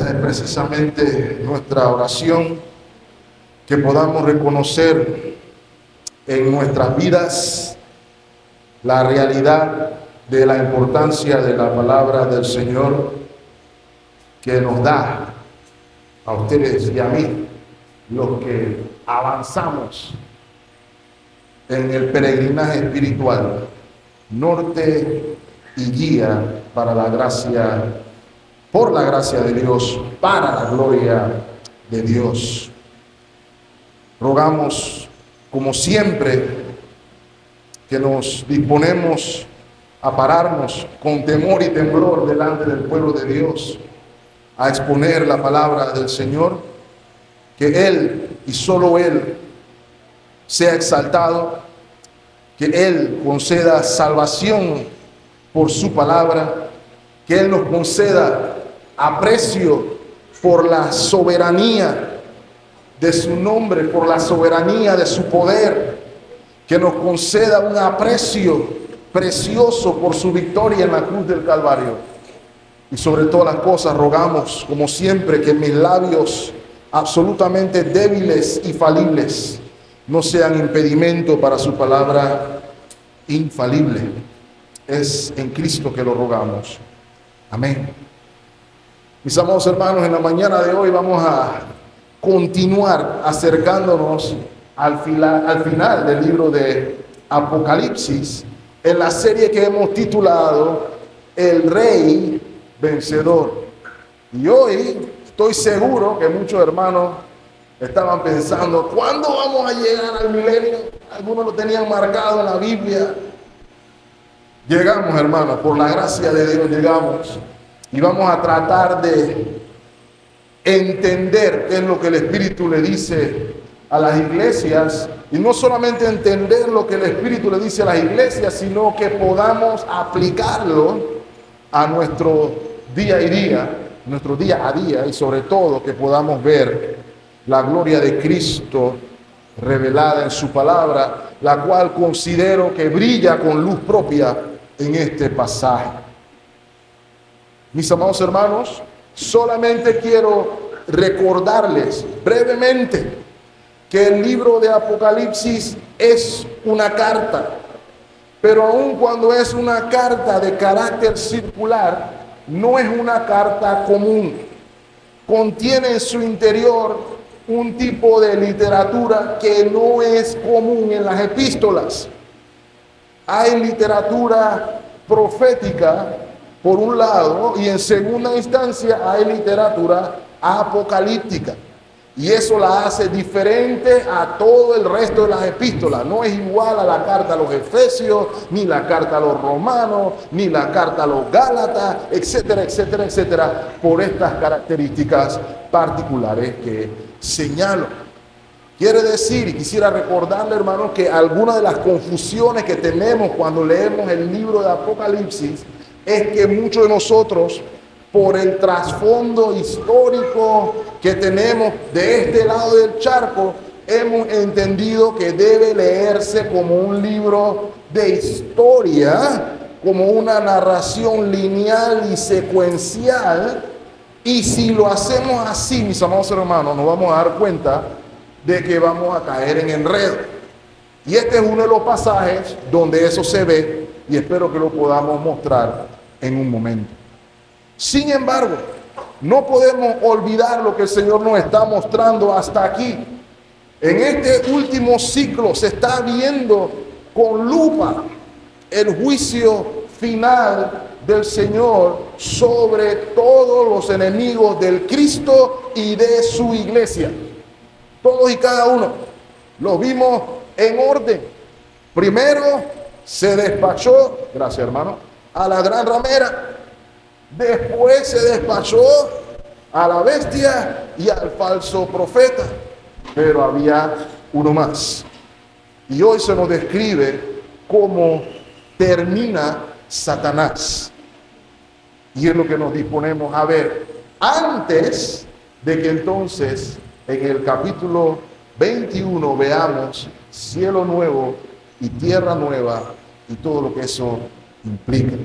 Esa es precisamente nuestra oración, que podamos reconocer en nuestras vidas la realidad de la importancia de la palabra del Señor que nos da a ustedes y a mí, los que avanzamos en el peregrinaje espiritual, norte y guía para la gracia, por la gracia de Dios, para la gloria de Dios. Rogamos, como siempre, que nos disponemos a pararnos con temor y temblor delante del pueblo de Dios, a exponer la palabra del Señor, que Él y solo Él sea exaltado, que Él conceda salvación por su palabra, que Él nos conceda aprecio por la soberanía de su nombre, por la soberanía de su poder, que nos conceda un aprecio precioso por su victoria en la cruz del Calvario. Y sobre todas las cosas rogamos, como siempre, que mis labios absolutamente débiles y falibles no sean impedimento para su palabra infalible. Es en Cristo que lo rogamos. Amén. Mis amados hermanos, en la mañana de hoy vamos a continuar acercándonos al final del libro de Apocalipsis, en la serie que hemos titulado El Rey Vencedor. Y hoy estoy seguro que muchos hermanos estaban pensando, ¿cuándo vamos a llegar al milenio? Algunos lo tenían marcado en la Biblia. Llegamos, hermanos, por la gracia de Dios llegamos, y vamos a tratar de entender qué es lo que el Espíritu le dice a las iglesias, y no solamente entender lo que el Espíritu le dice a las iglesias, sino que podamos aplicarlo a nuestro día a día, y sobre todo que podamos ver la gloria de Cristo revelada en su palabra, la cual considero que brilla con luz propia en este pasaje. Mis amados hermanos, solamente quiero recordarles brevemente que el libro de Apocalipsis es una carta, pero aun cuando es una carta de carácter circular, no es una carta común. Contiene en su interior un tipo de literatura que no es común en las epístolas. Hay literatura profética por un lado, y en segunda instancia hay literatura apocalíptica. Y eso la hace diferente a todo el resto de las epístolas. No es igual a la carta a los Efesios, ni la carta a los Romanos, ni la carta a los Gálatas, etcétera, etcétera, etcétera, por estas características particulares que señalo. Quiere decir, y quisiera recordarle, hermanos, que algunas de las confusiones que tenemos cuando leemos el libro de Apocalipsis es que muchos de nosotros, por el trasfondo histórico que tenemos de este lado del charco, hemos entendido que debe leerse como un libro de historia, como una narración lineal y secuencial. Y si lo hacemos así, mis amados hermanos, nos vamos a dar cuenta de que vamos a caer en enredo. Y este es uno de los pasajes donde eso se ve, y espero que lo podamos mostrar en un momento. Sin embargo, no podemos olvidar lo que el Señor nos está mostrando hasta aquí. En este último ciclo se está viendo con lupa el juicio final del Señor sobre todos los enemigos del Cristo y de su iglesia. Todos y cada uno. Los vimos en orden. Primero se despachó, gracias hermano, a la gran ramera. Después se despachó a la bestia y al falso profeta. Pero había uno más. Y hoy se nos describe cómo termina Satanás. Y es lo que nos disponemos a ver antes de que entonces en el capítulo 21 veamos cielo nuevo y tierra nueva y todo lo que eso implica.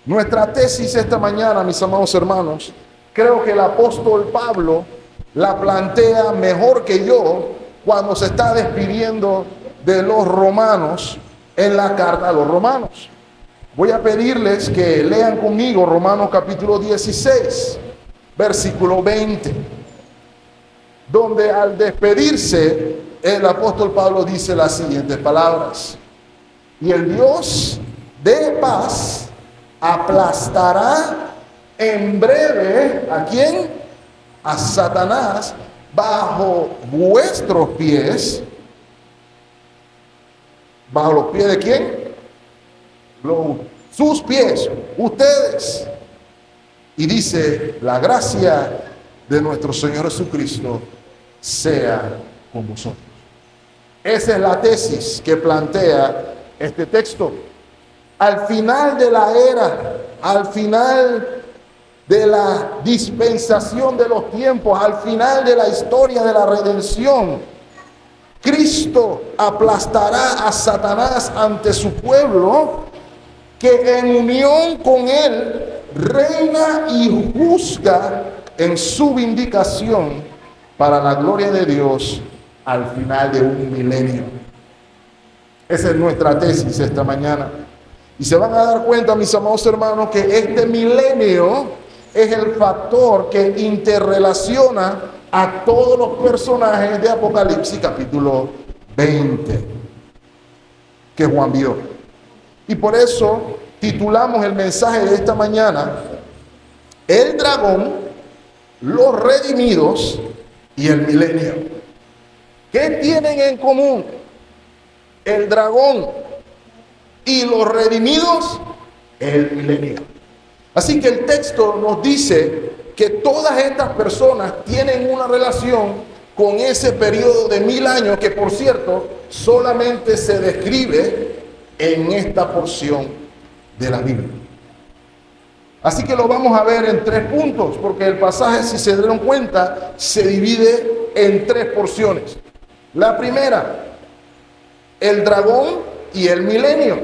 Nuestra tesis esta mañana, mis amados hermanos, creo que el apóstol Pablo la plantea mejor que yo cuando se está despidiendo de los romanos en la carta a los romanos. Voy a pedirles que lean conmigo Romanos capítulo 16, versículo 20, donde al despedirse el apóstol Pablo dice las siguientes palabras: y el Dios de paz aplastará en breve, ¿a quién? A Satanás bajo vuestros pies. ¿Bajo los pies de quién? Sus pies, ustedes. Y dice: la gracia de nuestro Señor Jesucristo sea con vosotros. Esa es la tesis que plantea este texto. Al final de la era, al final de la dispensación de los tiempos, al final de la historia de la redención, Cristo aplastará a Satanás ante su pueblo, que en unión con él reina y juzga en su vindicación para la gloria de Dios al final de un milenio. Esa es nuestra tesis esta mañana. Y se van a dar cuenta, mis amados hermanos, que este milenio es el factor que interrelaciona a todos los personajes de Apocalipsis capítulo 20 que Juan vio. Y por eso titulamos el mensaje de esta mañana: el dragón, los redimidos y el milenio. ¿Qué tienen en común el dragón y los redimidos? El milenio. Así que el texto nos dice que todas estas personas tienen una relación con ese periodo de 1000 años, que por cierto solamente se describe en esta porción de la Biblia. Así que lo vamos a ver en 3 puntos, porque el pasaje, si se dieron cuenta, se divide en 3 porciones. La primera, el dragón y el milenio.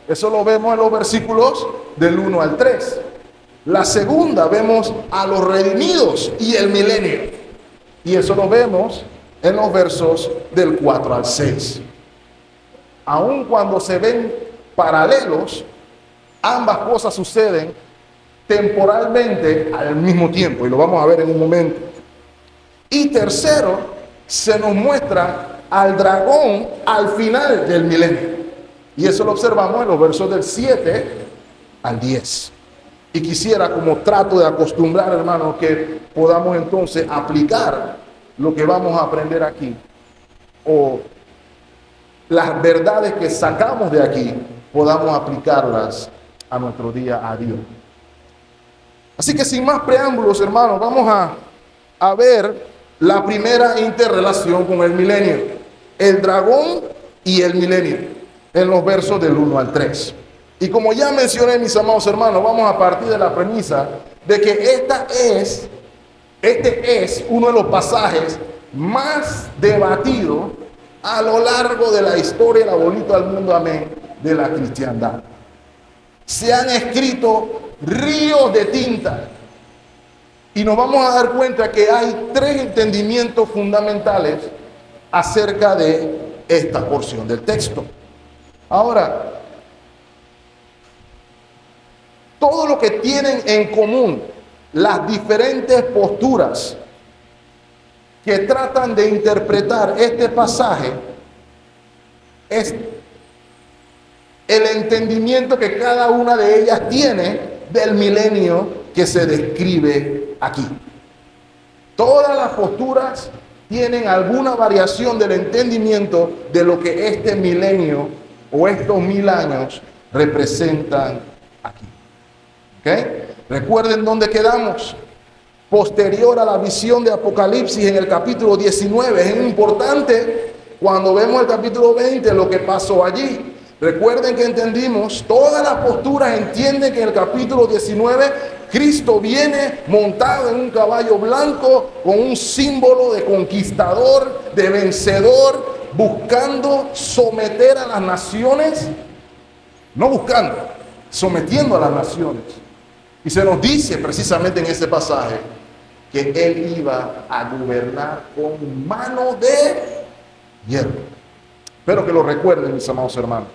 Eso lo vemos en los versículos del 1 al 3. La segunda, vemos a los redimidos y el milenio. Y eso lo vemos en los versos del 4 al 6. Aun cuando se ven paralelos, ambas cosas suceden temporalmente al mismo tiempo, y lo vamos a ver en un momento. Y tercero, se nos muestra al dragón al final del milenio, y eso lo observamos en los versos del 7 al 10. Y quisiera, como trato de acostumbrar, hermanos, que podamos entonces aplicar lo que vamos a aprender aquí, o las verdades que sacamos de aquí, podamos aplicarlas a nuestro día a día. Así que sin más preámbulos, hermanos, vamos a ver la primera interrelación con el milenio: el dragón y el milenio, en los versos del 1 al 3. Y como ya mencioné, mis amados hermanos, vamos a partir de la premisa de que este es uno de los pasajes más debatidos a lo largo de la historia, la bonita del mundo, amén, de la cristiandad. Se han escrito ríos de tinta, y nos vamos a dar cuenta que hay 3 entendimientos fundamentales acerca de esta porción del texto. Ahora, todo lo que tienen en común las diferentes posturas que tratan de interpretar este pasaje es el entendimiento que cada una de ellas tiene del milenio que se describe aquí. Todas las posturas tienen alguna variación del entendimiento de lo que este milenio o estos 1000 años representan aquí. ¿Ok? Recuerden dónde quedamos. Posterior a la visión de Apocalipsis en el capítulo 19. Es importante cuando vemos el capítulo 20 lo que pasó allí. Recuerden que entendimos, todas las posturas entienden que en el capítulo 19 Cristo viene montado en un caballo blanco con un símbolo de conquistador, de vencedor, buscando someter a las naciones, no buscando, sometiendo a las naciones. Y se nos dice precisamente en ese pasaje que él iba a gobernar con mano de hierro. Espero que lo recuerden, mis amados hermanos.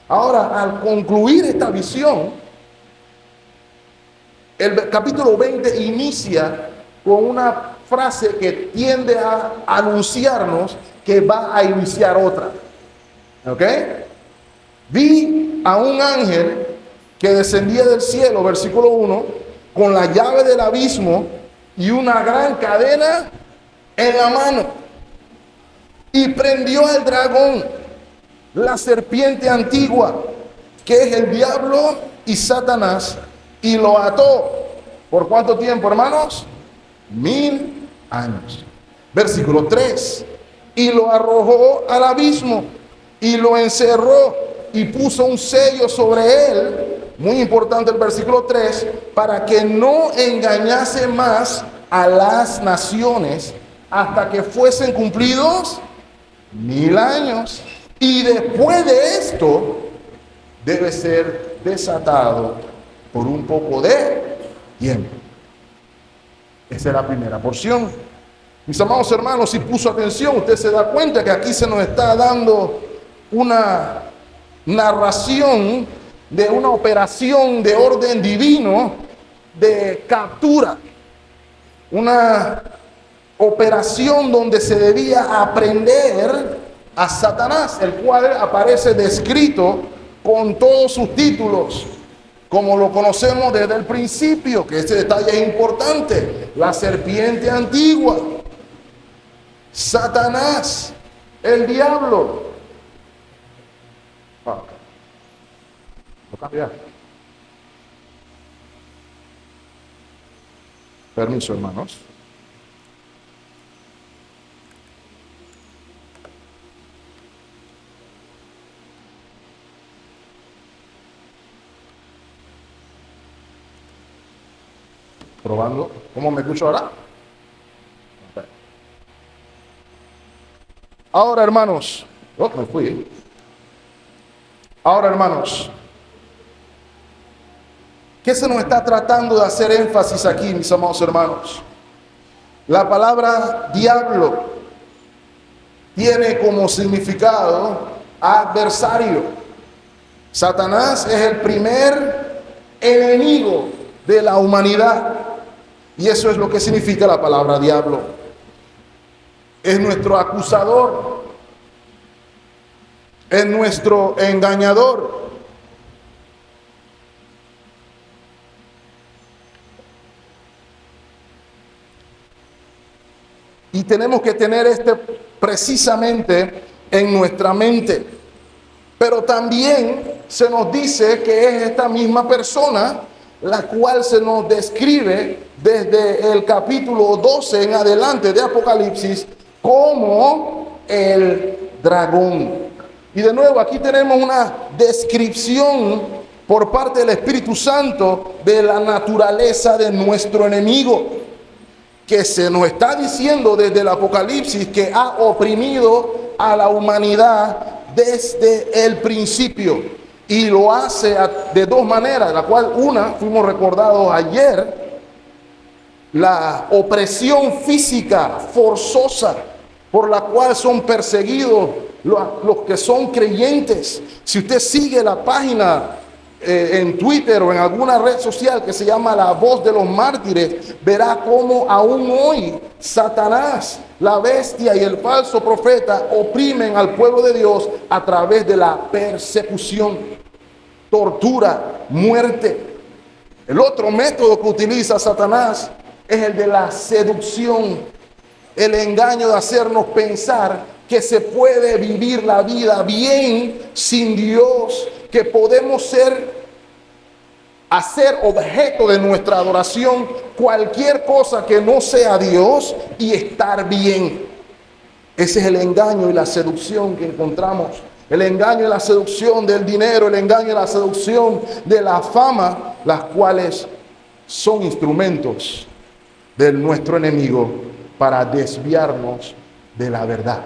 Ahora, al concluir esta visión, el capítulo 20 inicia con una frase que tiende a anunciarnos que va a iniciar otra. ¿Ok? Vi a un ángel que descendía del cielo, versículo 1, con la llave del abismo y una gran cadena en la mano. Y prendió al dragón, la serpiente antigua, que es el diablo y Satanás, y lo ató. ¿Por cuánto tiempo, hermanos? 1000 años. Versículo 3. Y lo arrojó al abismo y lo encerró y puso un sello sobre él. Muy importante el versículo 3, para que no engañase más a las naciones hasta que fuesen cumplidos 1000 años. Y después de esto debe ser desatado por un poco de tiempo. Esa es la primera porción. Mis amados hermanos, si puso atención, usted se da cuenta que aquí se nos está dando una narración de una operación de orden divino de captura. Una operación donde se debía aprender a Satanás, el cual aparece descrito con todos sus títulos, como lo conocemos desde el principio, que este detalle es importante. La serpiente antigua, Satanás, el diablo. Lo cambiar. Permiso, hermanos. Probando. ¿Cómo me escucho ahora? Ahora, hermanos. Oh, me fui. Ahora, hermanos. ¿Qué se nos está tratando de hacer énfasis aquí, mis amados hermanos? La palabra diablo tiene como significado adversario. Satanás es el primer enemigo de la humanidad. Y eso es lo que significa la palabra diablo. Es nuestro acusador. Es nuestro engañador. Y tenemos que tener precisamente en nuestra mente. Pero también se nos dice que es esta misma persona la cual se nos describe desde el capítulo 12 en adelante de Apocalipsis como el dragón. Y de nuevo aquí tenemos una descripción por parte del Espíritu Santo de la naturaleza de nuestro enemigo, que se nos está diciendo desde el Apocalipsis que ha oprimido a la humanidad desde el principio. Y lo hace de dos maneras, la cual una, fuimos recordados ayer, la opresión física forzosa por la cual son perseguidos los que son creyentes. Si usted sigue la página en Twitter o en alguna red social que se llama La Voz de los Mártires, verá cómo aún hoy Satanás, la bestia y el falso profeta oprimen al pueblo de Dios a través de la persecución, tortura, muerte. El otro método que utiliza Satanás es el de la seducción, el engaño de hacernos pensar que se puede vivir la vida bien sin Dios, que podemos hacer objeto de nuestra adoración cualquier cosa que no sea Dios y estar bien. Ese es el engaño y la seducción que encontramos. El engaño y la seducción del dinero, el engaño y la seducción de la fama, las cuales son instrumentos de nuestro enemigo para desviarnos de la verdad.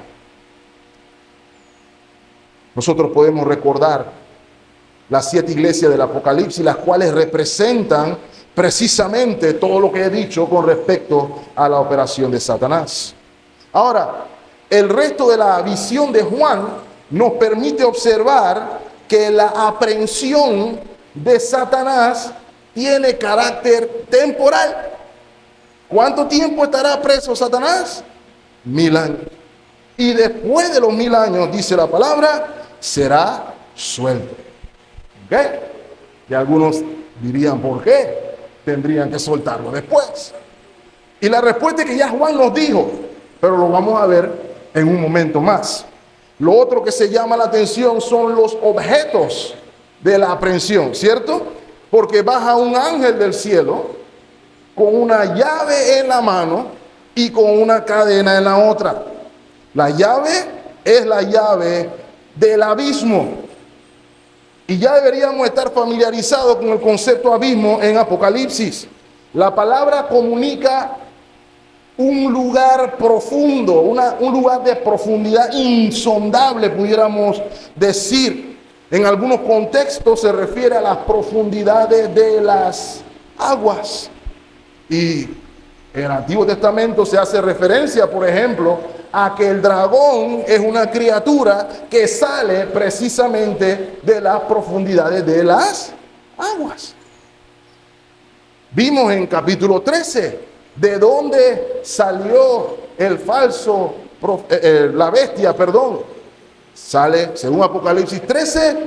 Nosotros podemos recordar las 7 iglesias del Apocalipsis, las cuales representan precisamente todo lo que he dicho con respecto a la operación de Satanás. Ahora, el resto de la visión de Juan nos permite observar que la aprehensión de Satanás tiene carácter temporal. ¿Cuánto tiempo estará preso Satanás? 1000 años. Y después de los 1000 años, dice la palabra, será suelto. ¿Ok? Y algunos dirían, ¿por qué tendrían que soltarlo después? Y la respuesta es que ya Juan nos dijo, pero lo vamos a ver en un momento más. Lo otro que se llama la atención son los objetos de la aprehensión, ¿cierto? Porque baja un ángel del cielo con una llave en la mano y con una cadena en la otra. La llave es la llave del abismo. Y ya deberíamos estar familiarizados con el concepto abismo en Apocalipsis. La palabra comunica un lugar profundo, un lugar de profundidad insondable, pudiéramos decir. En algunos contextos se refiere a las profundidades de las aguas. Y en el Antiguo Testamento se hace referencia, por ejemplo, a que el dragón es una criatura que sale precisamente de las profundidades de las aguas. Vimos en capítulo 13 de dónde salió el falso, la bestia, perdón. Sale, según Apocalipsis 13,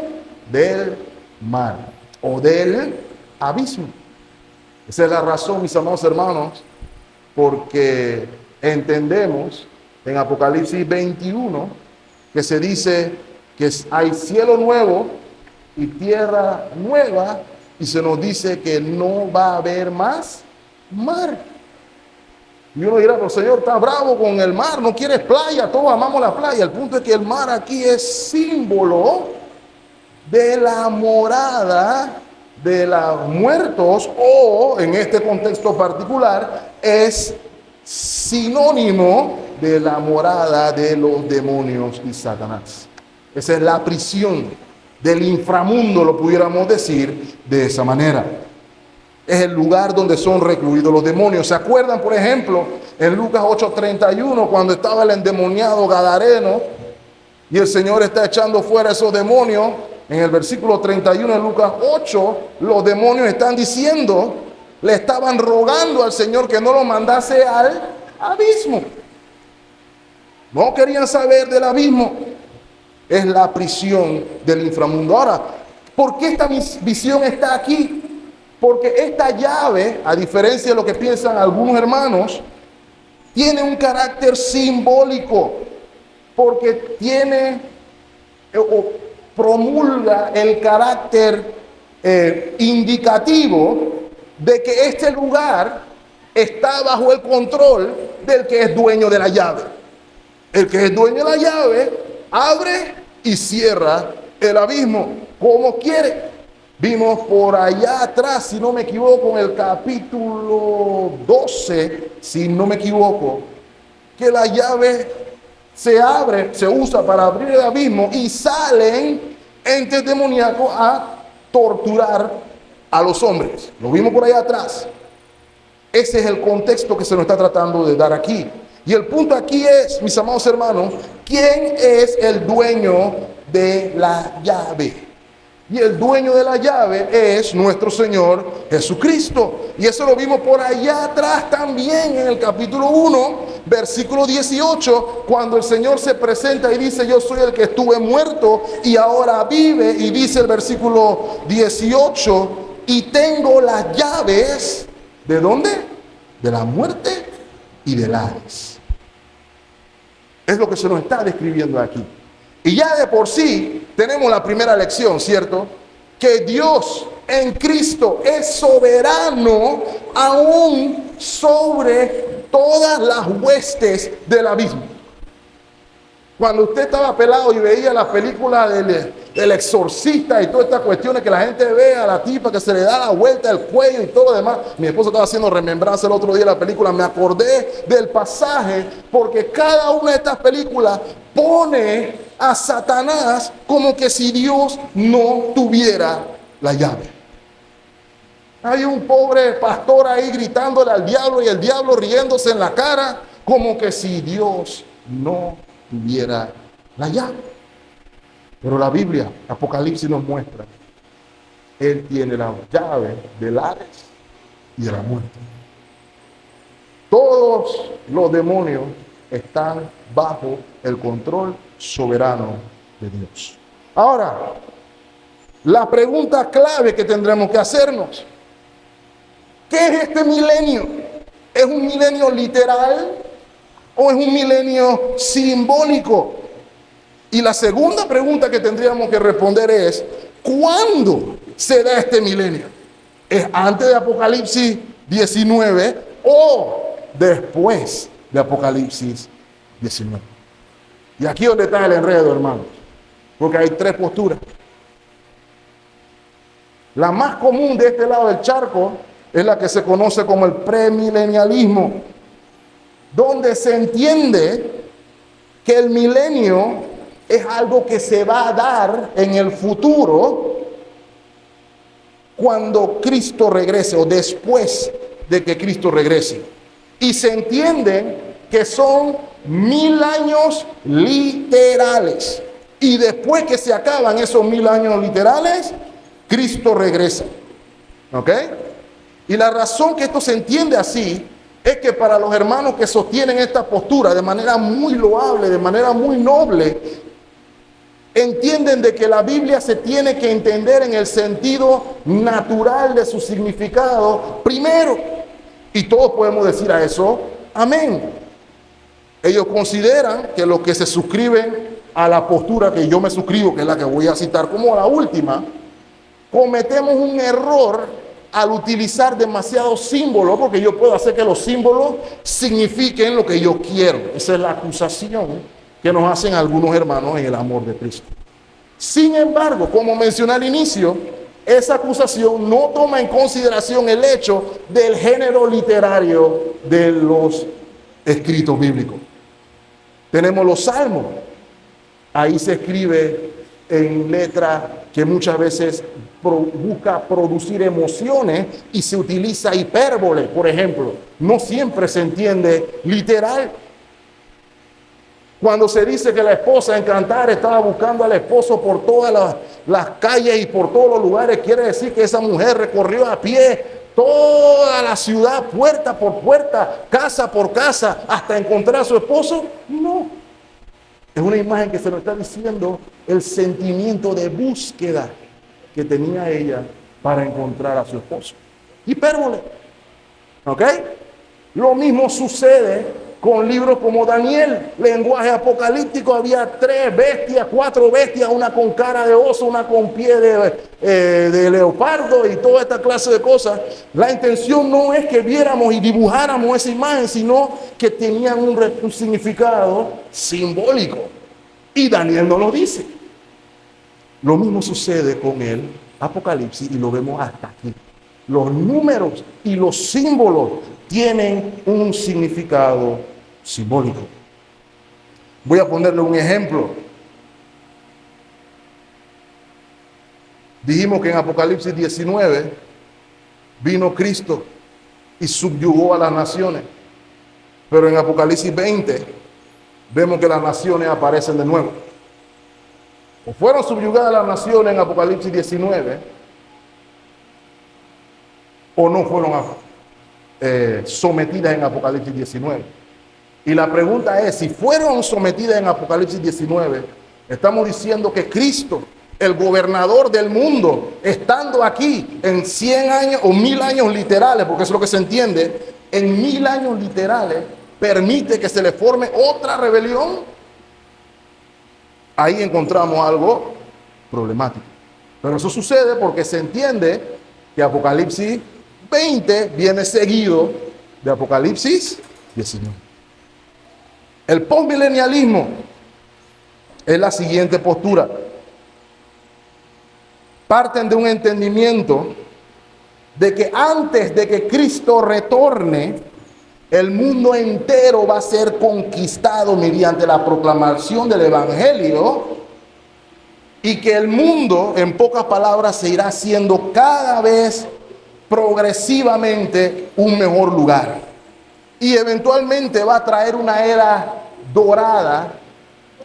del mar o del abismo. Esa es la razón, mis amados hermanos, porque entendemos en Apocalipsis 21 que se dice que hay cielo nuevo y tierra nueva, y se nos dice que no va a haber más mar. Y uno dirá, pero Señor, está bravo con el mar, no quieres playa, todos amamos la playa. El punto es que el mar aquí es símbolo de la morada de los muertos, o en este contexto particular es sinónimo de la morada de los demonios y Satanás. Esa es la prisión del inframundo, lo pudiéramos decir de esa manera. Es el lugar donde son recluidos los demonios. ¿Se acuerdan, por ejemplo, en Lucas 8:31, cuando estaba el endemoniado Gadareno y el Señor está echando fuera esos demonios? En el versículo 31 de Lucas 8, los demonios están diciendo, le estaban rogando al Señor que no lo mandase al abismo. No querían saber del abismo. Es la prisión del inframundo. Ahora, ¿por qué esta visión está aquí? Porque esta llave, a diferencia de lo que piensan algunos hermanos, tiene un carácter simbólico, porque tiene o promulga el carácter indicativo de que este lugar está bajo el control del que es dueño de la llave. El que es dueño de la llave abre y cierra el abismo como quiere. Vimos por allá atrás, si no me equivoco, en el capítulo 12, si no me equivoco, que la llave se abre, se usa para abrir el abismo y salen entes demoníacos a torturar a los hombres. Lo vimos por allá atrás. Ese es el contexto que se nos está tratando de dar aquí. Y el punto aquí es, mis amados hermanos, ¿quién es el dueño de la llave? Y el dueño de la llave es nuestro Señor Jesucristo. Y eso lo vimos por allá atrás también en el capítulo 1, versículo 18, cuando el Señor se presenta y dice, yo soy el que estuve muerto y ahora vive. Y dice el versículo 18, y tengo las llaves, ¿de dónde? De la muerte y del Hades. Es lo que se nos está describiendo aquí. Y ya de por sí tenemos la primera lección, ¿cierto? Que Dios en Cristo es soberano aún sobre todas las huestes del abismo. Cuando usted estaba pelado y veía la película del exorcista y todas estas cuestiones que la gente ve a la tipa que se le da la vuelta del cuello y todo lo demás. Mi esposo estaba haciendo remembranza el otro día de la película. Me acordé del pasaje porque cada una de estas películas pone a Satanás como que si Dios no tuviera la llave. Hay un pobre pastor ahí gritándole al diablo y el diablo riéndose en la cara, como que si Dios no tuviera la llave. Pero la Biblia, Apocalipsis nos muestra, Él tiene la llave del Hades y de la muerte. Todos los demonios están bajo el control soberano de Dios. Ahora, la pregunta clave que tendremos que hacernos: ¿qué es este milenio? ¿Es un milenio literal o es un milenio simbólico? Y la segunda pregunta que tendríamos que responder es: ¿cuándo se da este milenio? ¿Es antes de Apocalipsis 19 o después de Apocalipsis 19? Y aquí es donde está el enredo, hermanos, porque hay tres posturas. La más común de este lado del charco es la que se conoce como el premilenialismo, donde se entiende que el milenio es algo que se va a dar en el futuro cuando Cristo regrese o después de que Cristo regrese. Y se entiende que son 1000 años literales. Y después que se acaban esos 1000 años literales, Cristo regresa. ¿Ok? Y la razón que esto se entiende así es que para los hermanos que sostienen esta postura de manera muy loable, de manera muy noble, entienden de que la Biblia se tiene que entender en el sentido natural de su significado primero. Y todos podemos decir a eso, amén. Ellos consideran que los que se suscriben a la postura que yo me suscribo, que es la que voy a citar como la última, cometemos un error al utilizar demasiados símbolos, porque yo puedo hacer que los símbolos signifiquen lo que yo quiero. Esa es la acusación que nos hacen algunos hermanos en el amor de Cristo. Sin embargo, como mencioné al inicio, esa acusación no toma en consideración el hecho del género literario de los escritos bíblicos. Tenemos los salmos. Ahí se escribe en letra que muchas veces busca producir emociones y se utiliza hipérbole, por ejemplo. No siempre se entiende literal. Cuando se dice que la esposa en Cantar estaba buscando al esposo por todas las calles y por todos los lugares, quiere decir que esa mujer recorrió a pie toda la ciudad, puerta por puerta, casa por casa, hasta encontrar a su esposo. No. Es una imagen que se nos está diciendo el sentimiento de búsqueda que tenía ella para encontrar a su esposo. Hipérbole. ¿Ok? Lo mismo sucede con libros como Daniel, lenguaje apocalíptico. Había 3 bestias, 4 bestias, una con cara de oso, una con pie de leopardo y toda esta clase de cosas. La intención no es que viéramos y dibujáramos esa imagen, sino que tenían un significado simbólico. Y Daniel no lo dice. Lo mismo sucede con el Apocalipsis y lo vemos hasta aquí. Los números y los símbolos tienen un significado simbólico. Voy a ponerle un ejemplo. Dijimos que en Apocalipsis 19 vino Cristo y subyugó a las naciones. Pero en Apocalipsis 20 vemos que las naciones aparecen de nuevo. O fueron subyugadas las naciones en Apocalipsis 19, o no fueron sometidas en Apocalipsis 19. Y la pregunta es, si fueron sometidas en Apocalipsis 19, estamos diciendo que Cristo, el gobernador del mundo, estando aquí en 100 años o 1000 años literales, porque eso es lo que se entiende, en 1000 años literales, permite que se le forme otra rebelión. Ahí encontramos algo problemático. Pero eso sucede porque se entiende que Apocalipsis 20 viene seguido de Apocalipsis 19. El postmilenialismo es la siguiente postura. Parten de un entendimiento de que antes de que Cristo retorne, el mundo entero va a ser conquistado mediante la proclamación del Evangelio y que el mundo, en pocas palabras, se irá haciendo cada vez progresivamente un mejor lugar. Y eventualmente va a traer una era dorada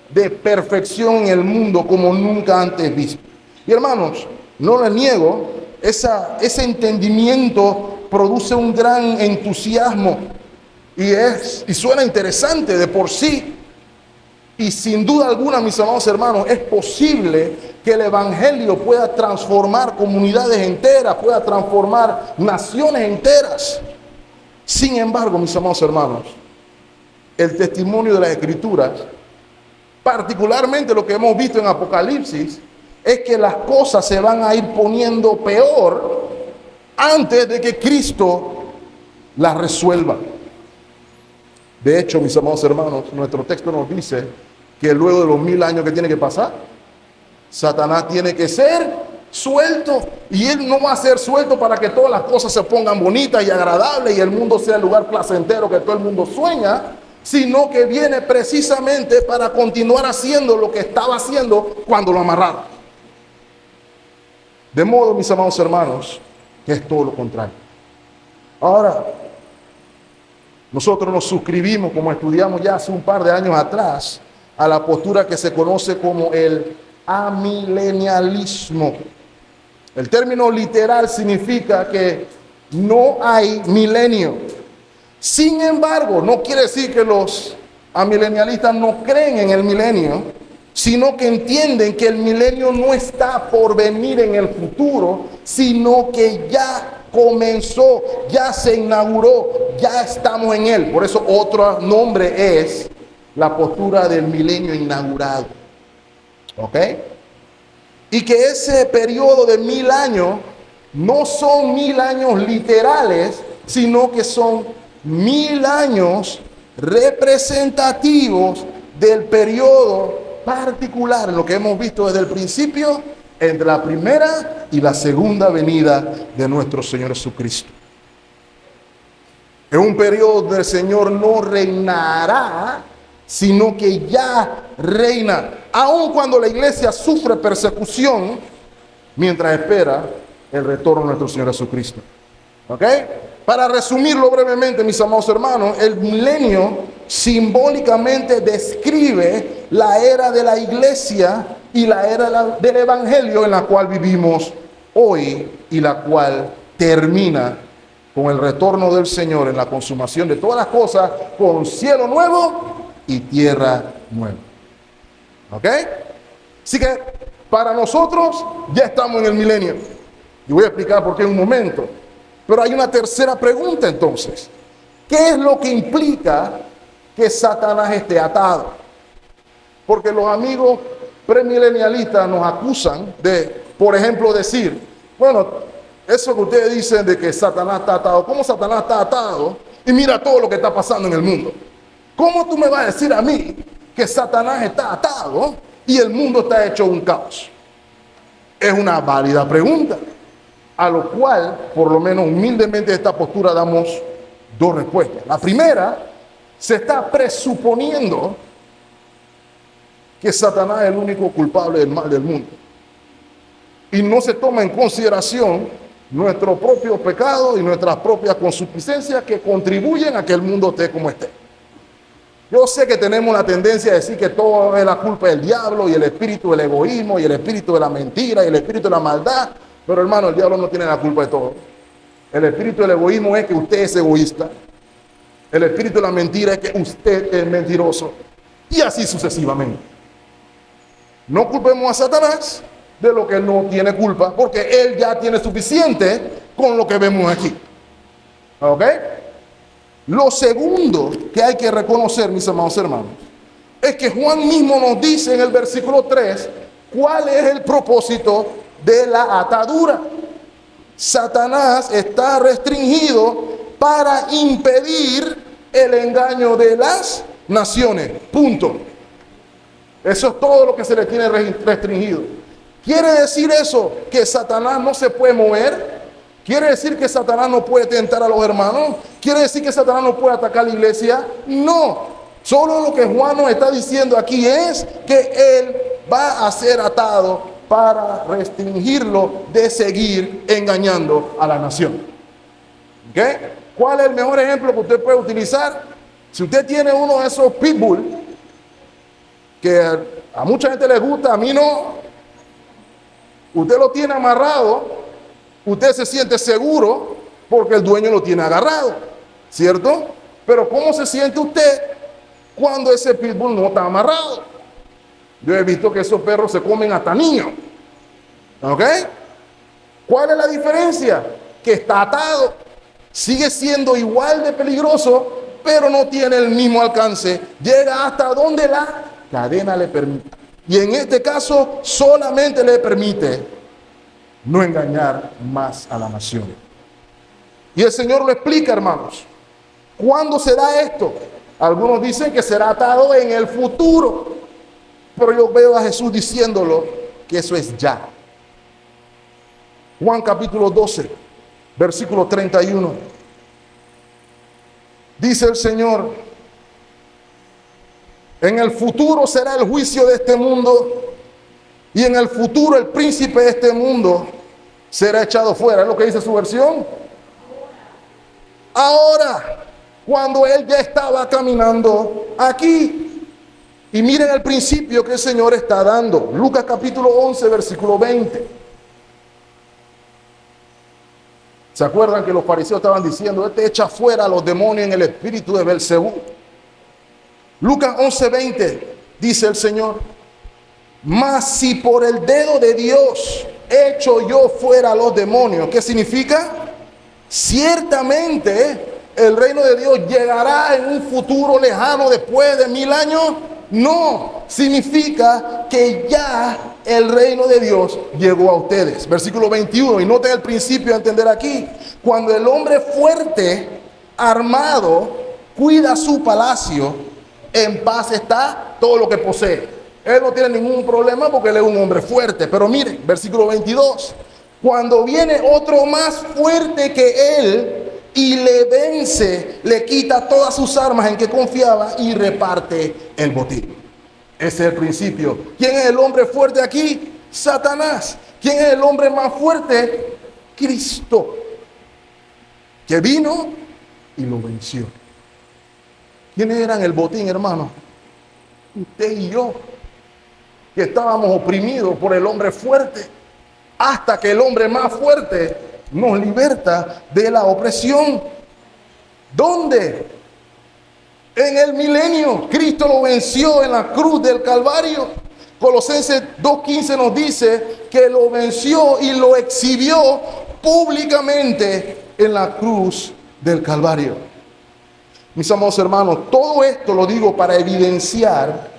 de perfección en el mundo como nunca antes visto. Y hermanos, no les niego, ese entendimiento produce un gran entusiasmo y suena interesante de por sí. Y sin duda alguna, mis amados hermanos, es posible que el evangelio pueda transformar comunidades enteras, pueda transformar naciones enteras. Sin embargo, mis amados hermanos, el testimonio de las Escrituras, particularmente lo que hemos visto en Apocalipsis, es que las cosas se van a ir poniendo peor antes de que Cristo las resuelva. De hecho, mis amados hermanos, nuestro texto nos dice que luego de los 1000 años que tiene que pasar, Satanás tiene que ser suelto. Y él no va a ser suelto para que todas las cosas se pongan bonitas y agradables y el mundo sea el lugar placentero que todo el mundo sueña, sino que viene precisamente para continuar haciendo lo que estaba haciendo cuando lo amarraron. De modo, mis amados hermanos, que es todo lo contrario. Ahora, nosotros nos suscribimos, como estudiamos ya hace un par de años atrás, a la postura que se conoce como el amilenialismo. El término literal significa que no hay milenio. Sin embargo, no quiere decir que los amilenialistas no creen en el milenio, sino que entienden que el milenio no está por venir en el futuro, sino que ya comenzó, ya se inauguró, ya estamos en él. Por eso otro nombre es la postura del milenio inaugurado. ¿Ok? Y que ese periodo de 1000 años no son 1000 años literales, sino que son 1000 años representativos del periodo particular, en lo que hemos visto desde el principio, entre la primera y la segunda venida de nuestro Señor Jesucristo. En un periodo donde el Señor no reinará, sino que ya reina, aun cuando la iglesia sufre persecución, mientras espera el retorno de nuestro Señor Jesucristo. ¿Ok? Para resumirlo brevemente, mis amados hermanos, el milenio simbólicamente describe la era de la iglesia y la era del evangelio en la cual vivimos hoy y la cual termina con el retorno del Señor en la consumación de todas las cosas, con cielo nuevo y tierra nueva. ¿Ok? Así que para nosotros ya estamos en el milenio. Y voy a explicar por qué en un momento. Pero hay una tercera pregunta entonces. ¿Qué es lo que implica que Satanás esté atado? Porque los amigos premilenialistas nos acusan de, por ejemplo, decir, bueno, eso que ustedes dicen de que Satanás está atado, ¿cómo Satanás está atado? Y mira todo lo que está pasando en el mundo. ¿Cómo tú me vas a decir a mí que Satanás está atado y el mundo está hecho un caos? Es una válida pregunta, a lo cual, por lo menos humildemente de esta postura, damos dos respuestas. La primera, se está presuponiendo que Satanás es el único culpable del mal del mundo. Y no se toma en consideración nuestro propio pecado y nuestras propias concupiscencias que contribuyen a que el mundo esté como esté. Yo sé que tenemos la tendencia a decir que todo es la culpa del diablo y el espíritu del egoísmo y el espíritu de la mentira y el espíritu de la maldad. Pero hermano, el diablo no tiene la culpa de todo. El espíritu del egoísmo es que usted es egoísta. El espíritu de la mentira es que usted es mentiroso. Y así sucesivamente. No culpemos a Satanás de lo que él no tiene culpa, porque él ya tiene suficiente con lo que vemos aquí. ¿Ok? Lo segundo que hay que reconocer, mis amados hermanos, es que Juan mismo nos dice en el versículo 3 cuál es el propósito de la atadura. Satanás está restringido para impedir el engaño de las naciones. Punto. Eso es todo lo que se le tiene restringido. ¿Quiere decir eso que Satanás no se puede mover? ¿Quiere decir que Satanás no puede tentar a los hermanos? ¿Quiere decir que Satanás no puede atacar a la iglesia? No. Solo lo que Juan nos está diciendo aquí es que él va a ser atado para restringirlo de seguir engañando a la nación. ¿Ok? ¿Cuál es el mejor ejemplo que usted puede utilizar? Si usted tiene uno de esos pitbull, que a mucha gente les gusta, a mí no, usted lo tiene amarrado, usted se siente seguro porque el dueño lo tiene agarrado, ¿cierto? Pero ¿cómo se siente usted cuando ese pitbull no está amarrado? Yo he visto que esos perros se comen hasta niños, ¿ok? ¿Cuál es la diferencia? Que está atado, sigue siendo igual de peligroso, pero no tiene el mismo alcance, llega hasta donde la cadena le permite. Y en este caso solamente le permite no engañar más a la nación. Y el Señor lo explica, hermanos. ¿Cuándo se da esto? Algunos dicen que será atado en el futuro, pero yo veo a Jesús diciéndolo que eso es ya. Juan capítulo 12, versículo 31. Dice el Señor: en el futuro será el juicio de este mundo, y en el futuro el príncipe de este mundo será echado fuera. ¿Es lo que dice su versión? Ahora, cuando él ya estaba caminando aquí. Y miren el principio que el Señor está dando. Lucas capítulo 11, versículo 20. ¿Se acuerdan que los fariseos estaban diciendo: este echa fuera a los demonios en el espíritu de Belcebú? Lucas 11, 20 dice el Señor: mas si por el dedo de Dios echo yo fuera a los demonios, ¿qué significa? Ciertamente el reino de Dios llegará en un futuro lejano, después de 1000 años. No, significa que ya el reino de Dios llegó a ustedes. Versículo 21, y noten el principio a entender aquí. Cuando el hombre fuerte, armado, cuida su palacio, en paz está todo lo que posee. Él no tiene ningún problema porque él es un hombre fuerte. Pero miren, versículo 22. Cuando viene otro más fuerte que él y le vence, le quita todas sus armas en que confiaba y reparte el botín. Ese es el principio. ¿Quién es el hombre fuerte aquí? Satanás. ¿Quién es el hombre más fuerte? Cristo, que vino y lo venció. ¿Quiénes eran el botín, hermano? Usted y yo, que estábamos oprimidos por el hombre fuerte, hasta que el hombre más fuerte nos liberta de la opresión. ¿Dónde? En el milenio. Cristo lo venció en la cruz del Calvario. Colosenses 2:15 nos dice que lo venció y lo exhibió públicamente en la cruz del Calvario. Mis amados hermanos, todo esto lo digo para evidenciar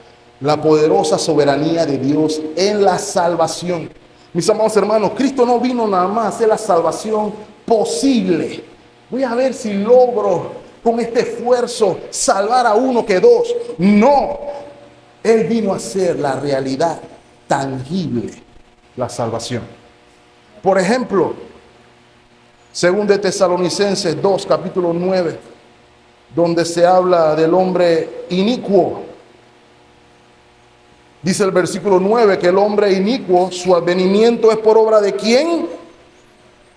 la poderosa soberanía de Dios en la salvación. Mis amados hermanos, Cristo no vino nada más a hacer la salvación posible. Voy a ver si logro con este esfuerzo salvar a uno que dos. No, Él vino a hacer la realidad tangible, la salvación. Por ejemplo, según de Tesalonicenses 2, capítulo 9, donde se habla del hombre inicuo. Dice el versículo 9 que el hombre inicuo, su advenimiento es por obra de ¿quién?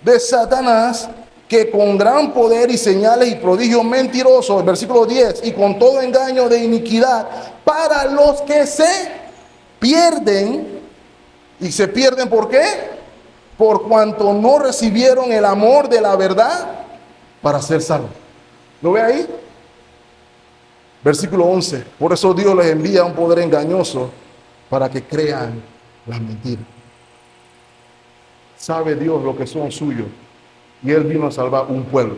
De Satanás, que con gran poder y señales y prodigios mentirosos, el versículo 10, y con todo engaño de iniquidad, para los que se pierden. ¿Y se pierden por qué? Por cuanto no recibieron el amor de la verdad para ser salvos. ¿Lo ve ahí? Versículo 11. Por eso Dios les envía un poder engañoso para que crean las mentiras. Sabe Dios lo que son suyos, y Él vino a salvar un pueblo,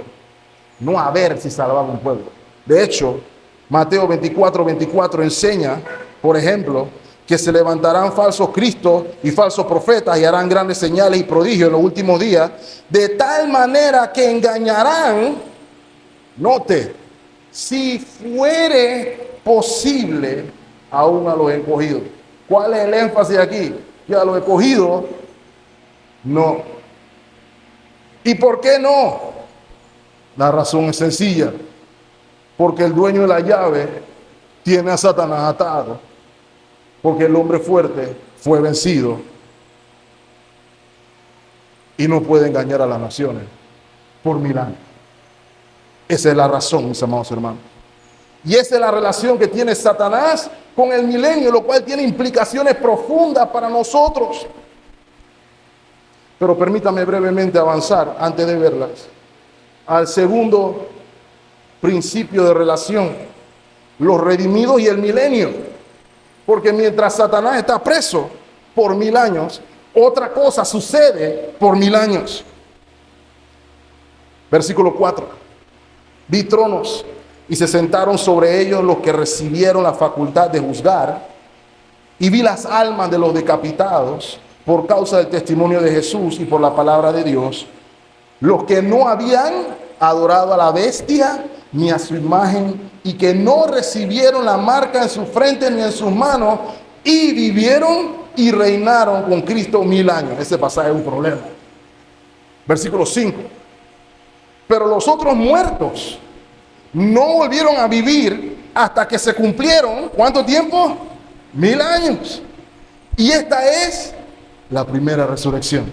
no a ver si salvaba un pueblo. De hecho, Mateo 24 enseña, por ejemplo, que se levantarán falsos cristos y falsos profetas y harán grandes señales y prodigios en los últimos días, de tal manera que engañarán, note, si fuere posible, aún a los escogidos. ¿Cuál es el énfasis aquí? Que a los escogidos no. ¿Y por qué no? La razón es sencilla. Porque el dueño de la llave tiene a Satanás atado. Porque el hombre fuerte fue vencido y no puede engañar a las naciones por 1000 años. Esa es la razón, mis amados hermanos. Y esa es la relación que tiene Satanás con el milenio, lo cual tiene implicaciones profundas para nosotros. Pero permítame brevemente avanzar antes de verlas al segundo principio de relación, los redimidos y el milenio. Porque mientras Satanás está preso por 1000 años, otra cosa sucede por 1000 años. Versículo 4. Vi tronos y se sentaron sobre ellos los que recibieron la facultad de juzgar, y vi las almas de los decapitados por causa del testimonio de Jesús y por la palabra de Dios, los que no habían adorado a la bestia ni a su imagen, y que no recibieron la marca en su frente ni en sus manos, y vivieron y reinaron con Cristo 1000 años. Ese pasaje es un problema. Versículo 5. Pero los otros muertos no volvieron a vivir hasta que se cumplieron, ¿cuánto tiempo? 1000 años. Y esta es la primera resurrección.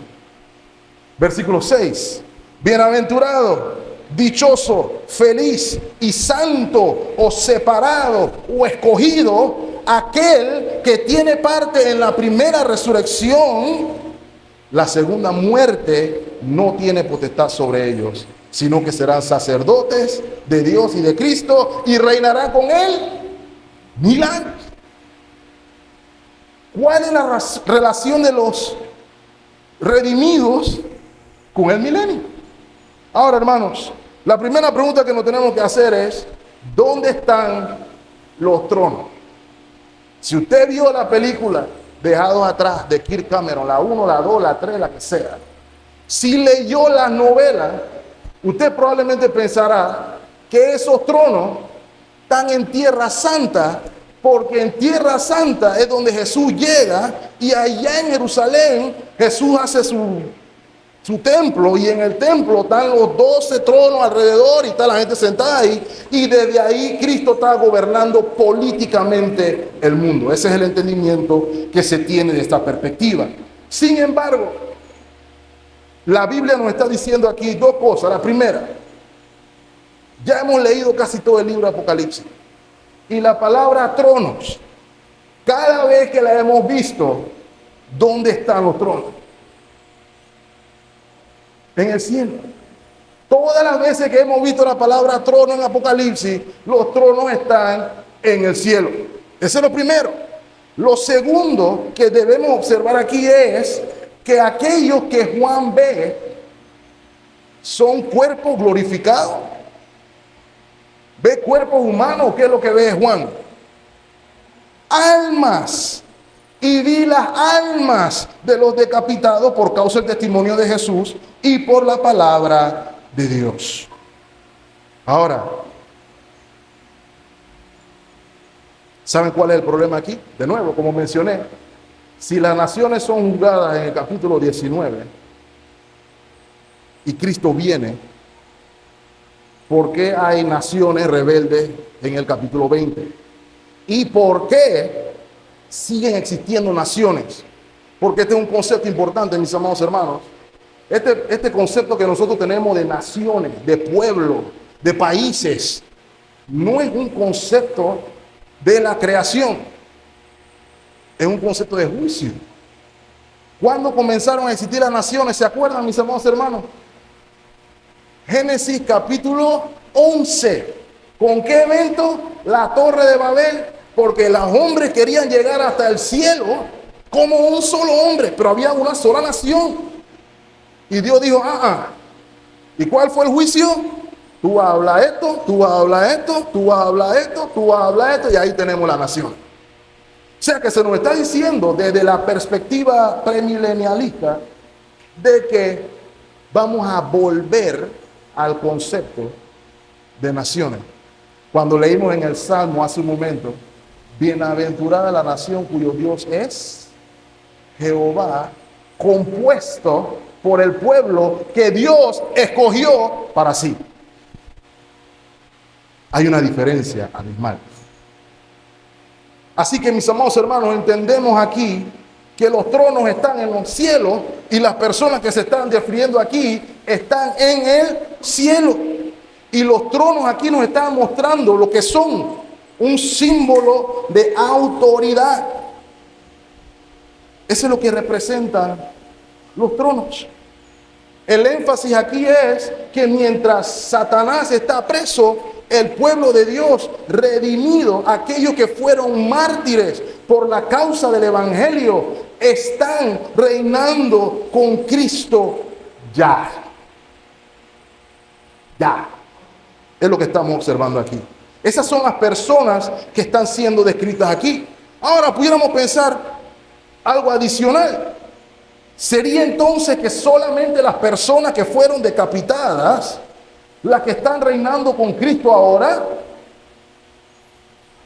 Versículo 6. Bienaventurado, dichoso, feliz y santo o separado o escogido aquel que tiene parte en la primera resurrección. La segunda muerte no tiene potestad sobre ellos, sino que serán sacerdotes de Dios y de Cristo y reinarán con él 1000 años. ¿Cuál es la relación de los redimidos con el milenio? Ahora, hermanos, la primera pregunta que nos tenemos que hacer es: ¿dónde están los tronos? Si usted vio la película Dejados Atrás de Kirk Cameron, la 1, la 2, la 3, la que sea, si leyó la novela, usted probablemente pensará que esos tronos están en Tierra Santa, porque en Tierra Santa es donde Jesús llega, y allá en Jerusalén Jesús hace su templo, y en el templo están los 12 tronos alrededor y está la gente sentada ahí, y desde ahí Cristo está gobernando políticamente el mundo. Ese es el entendimiento que se tiene de esta perspectiva. Sin embargo, la Biblia nos está diciendo aquí dos cosas. La primera, ya hemos leído casi todo el libro de Apocalipsis, y la palabra tronos, cada vez que la hemos visto, ¿dónde están los tronos? En el cielo. Todas las veces que hemos visto la palabra trono en Apocalipsis, los tronos están en el cielo. Ese es lo primero. Lo segundo que debemos observar aquí es que aquellos que Juan ve son cuerpos glorificados. ¿Ve cuerpos humanos? ¿Qué es lo que ve Juan? Almas. Y vi las almas de los decapitados por causa del testimonio de Jesús y por la palabra de Dios. Ahora, ¿saben cuál es el problema aquí? De nuevo, como mencioné, si las naciones son juzgadas en el capítulo 19 y Cristo viene, ¿por qué hay naciones rebeldes en el capítulo 20? ¿Y por qué siguen existiendo naciones? Porque este es un concepto importante, mis amados hermanos. Este concepto que nosotros tenemos de naciones, de pueblos, de países, no es un concepto de la creación, es un concepto de juicio. ¿Cuándo comenzaron a existir las naciones? ¿Se acuerdan, mis amados hermanos? Génesis capítulo 11. ¿Con qué evento? La Torre de Babel. Porque los hombres querían llegar hasta el cielo como un solo hombre, pero había una sola nación. Y Dios dijo, ¿Y cuál fue el juicio? Tú vas a hablar esto, tú vas a hablar esto, tú vas a hablar esto, tú vas a hablar esto, y ahí tenemos la nación. O sea que se nos está diciendo desde la perspectiva premilenialista de que vamos a volver al concepto de naciones. Cuando leímos en el Salmo hace un momento, bienaventurada la nación cuyo Dios es Jehová, compuesto por el pueblo que Dios escogió para sí. Hay una diferencia abismal. Así que, mis amados hermanos, entendemos aquí que los tronos están en los cielos y las personas que se están refiriendo aquí están en el cielo. Y los tronos aquí nos están mostrando lo que son, un símbolo de autoridad. Eso es lo que representan los tronos. El énfasis aquí es que mientras Satanás está preso, el pueblo de Dios redimido, aquellos que fueron mártires por la causa del evangelio, están reinando con Cristo ya. Ya. Es lo que estamos observando aquí. Esas son las personas que están siendo descritas aquí. Ahora pudiéramos pensar algo adicional. ¿Sería entonces que solamente las personas que fueron decapitadas, las que están reinando con Cristo ahora?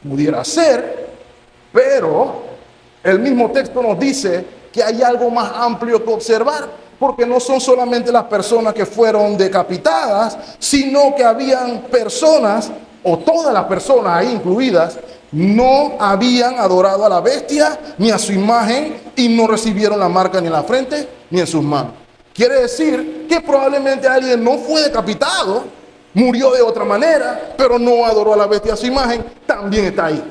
Pudiera ser, pero el mismo texto nos dice que hay algo más amplio que observar, porque no son solamente las personas que fueron decapitadas, sino que habían personas, o todas las personas ahí incluidas, no habían adorado a la bestia ni a su imagen y no recibieron la marca ni en la frente ni en sus manos. Quiere decir que probablemente alguien no fue decapitado, murió de otra manera, pero no adoró a la bestia a su imagen, también está ahí.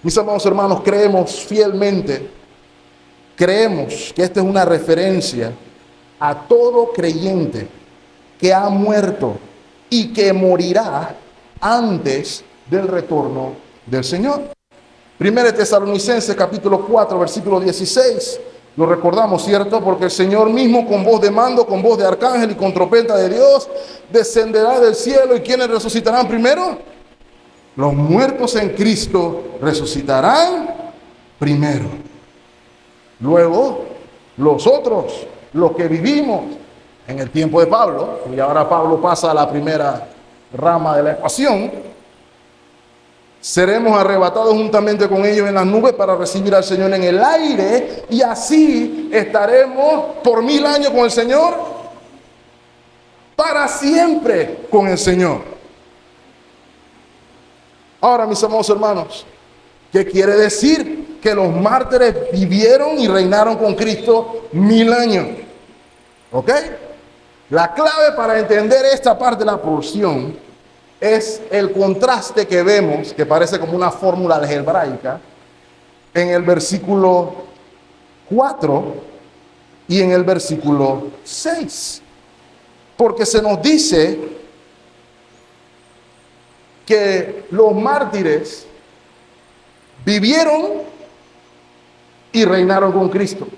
Mis amados hermanos, creemos fielmente, creemos que esta es una referencia a todo creyente que ha muerto y que morirá antes del retorno del Señor. 1 Tesalonicenses capítulo 4, versículo 16. Lo recordamos, ¿cierto? Porque el Señor mismo con voz de mando, con voz de arcángel y con trompeta de Dios, descenderá del cielo. ¿Y quiénes resucitarán primero? Los muertos en Cristo resucitarán primero. Luego, los otros, los que vivimos en el tiempo de Pablo, y ahora Pablo pasa a la primera rama de la ecuación, seremos arrebatados juntamente con ellos en las nubes para recibir al Señor en el aire, y así estaremos por 1000 años con el Señor, para siempre con el Señor. Ahora, mis amados hermanos, ¿qué quiere decir? Que los mártires vivieron y reinaron con Cristo 1000 años. ¿Ok? La clave para entender esta parte de la porción es el contraste que vemos, que parece como una fórmula algebraica, en el versículo 4 y en el versículo 6. Porque se nos dice que los mártires vivieron y reinaron con Cristo.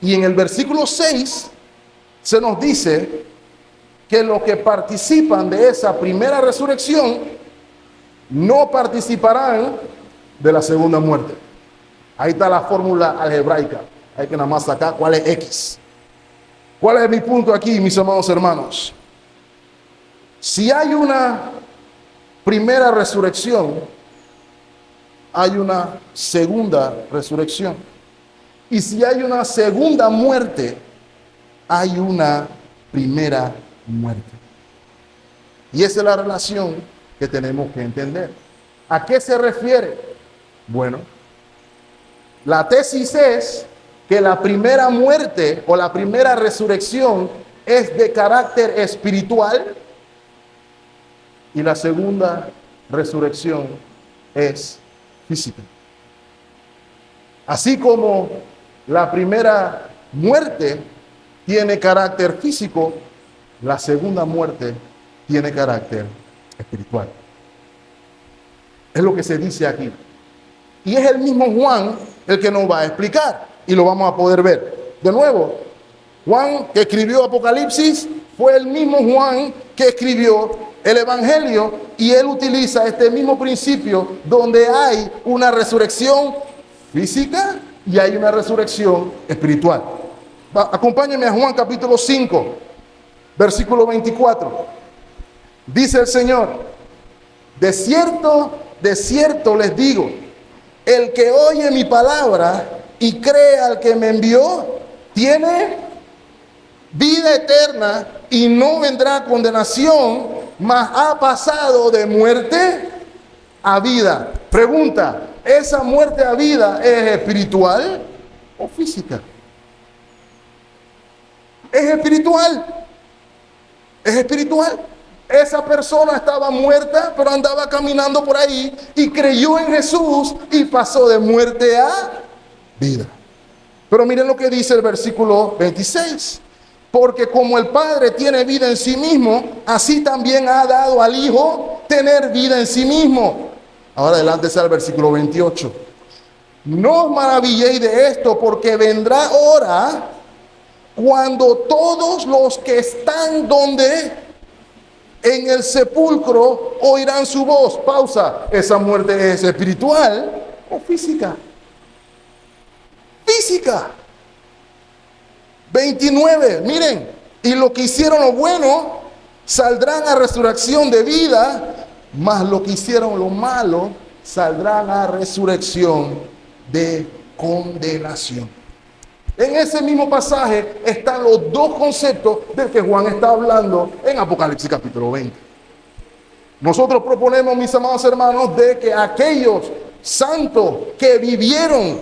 Y en el versículo 6 se nos dice que los que participan de esa primera resurrección no participarán de la segunda muerte. Ahí está la fórmula algebraica. Hay que nada más sacar cuál es X. ¿Cuál es mi punto aquí, mis amados hermanos? Si hay una primera resurrección, hay una segunda resurrección. Y si hay una segunda muerte, hay una primera muerte. Y esa es la relación que tenemos que entender. ¿A qué se refiere? Bueno, la tesis es que la primera muerte o la primera resurrección es de carácter espiritual y la segunda resurrección es física. Así como la primera muerte tiene carácter físico, la segunda muerte tiene carácter espiritual. Es lo que se dice aquí. Y es el mismo Juan el que nos va a explicar. Y lo vamos a poder ver. De nuevo, Juan que escribió Apocalipsis fue el mismo Juan que escribió el Evangelio. Y él utiliza este mismo principio donde hay una resurrección física y hay una resurrección espiritual. Acompáñenme a Juan capítulo 5, versículo 24. Dice el Señor: de cierto les digo, el que oye mi palabra y cree al que me envió, tiene vida eterna y no vendrá a condenación, mas ha pasado de muerte a vida. Pregunta: ¿esa muerte a vida es espiritual o física? Es espiritual. Es espiritual. Esa persona estaba muerta, pero andaba caminando por ahí y creyó en Jesús y pasó de muerte a vida. Pero miren lo que dice el versículo 26. Porque como el Padre tiene vida en sí mismo, así también ha dado al Hijo tener vida en sí mismo. Ahora adelante está el versículo 28. No os maravilléis de esto, porque vendrá hora cuando todos los que están donde en el sepulcro oirán su voz. Pausa. ¿Esa muerte es espiritual o física? Física. 29. Miren, y lo que hicieron lo bueno saldrán a resurrección de vida, mas lo que hicieron lo malo saldrán a resurrección de condenación. En ese mismo pasaje están los dos conceptos del que Juan está hablando en Apocalipsis capítulo 20. Nosotros proponemos, mis amados hermanos, de que aquellos santos que vivieron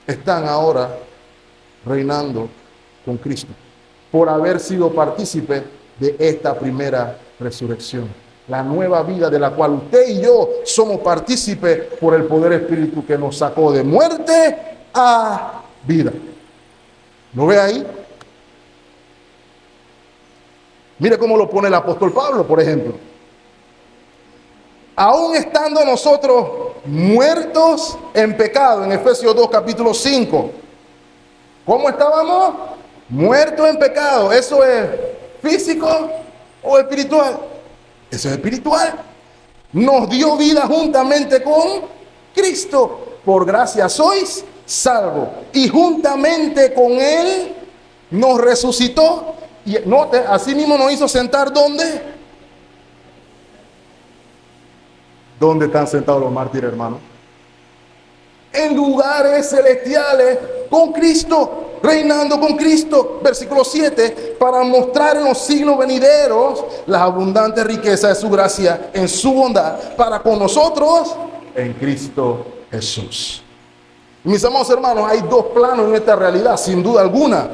están ahora reinando con Cristo por haber sido partícipes de esta primera resurrección. La nueva vida de la cual usted y yo somos partícipes por el poder espíritu que nos sacó de muerte a vida. ¿Lo ve ahí? Mire cómo lo pone el apóstol Pablo, por ejemplo. Aún estando nosotros muertos en pecado, en Efesios 2, capítulo 5. ¿Cómo estábamos? Muertos en pecado. ¿Eso es físico o espiritual? Eso es espiritual. Nos dio vida juntamente con Cristo. Por gracia sois salvos. Y juntamente con Él nos resucitó. Y note, así mismo nos hizo sentar ¿dónde? ¿Dónde están sentados los mártires, hermano? En lugares celestiales con Cristo, reinando con Cristo. Versículo 7, para mostrar en los siglos venideros las abundantes riquezas de su gracia en su bondad para con nosotros en Cristo Jesús. Mis amados hermanos, hay dos planos en esta realidad, sin duda alguna.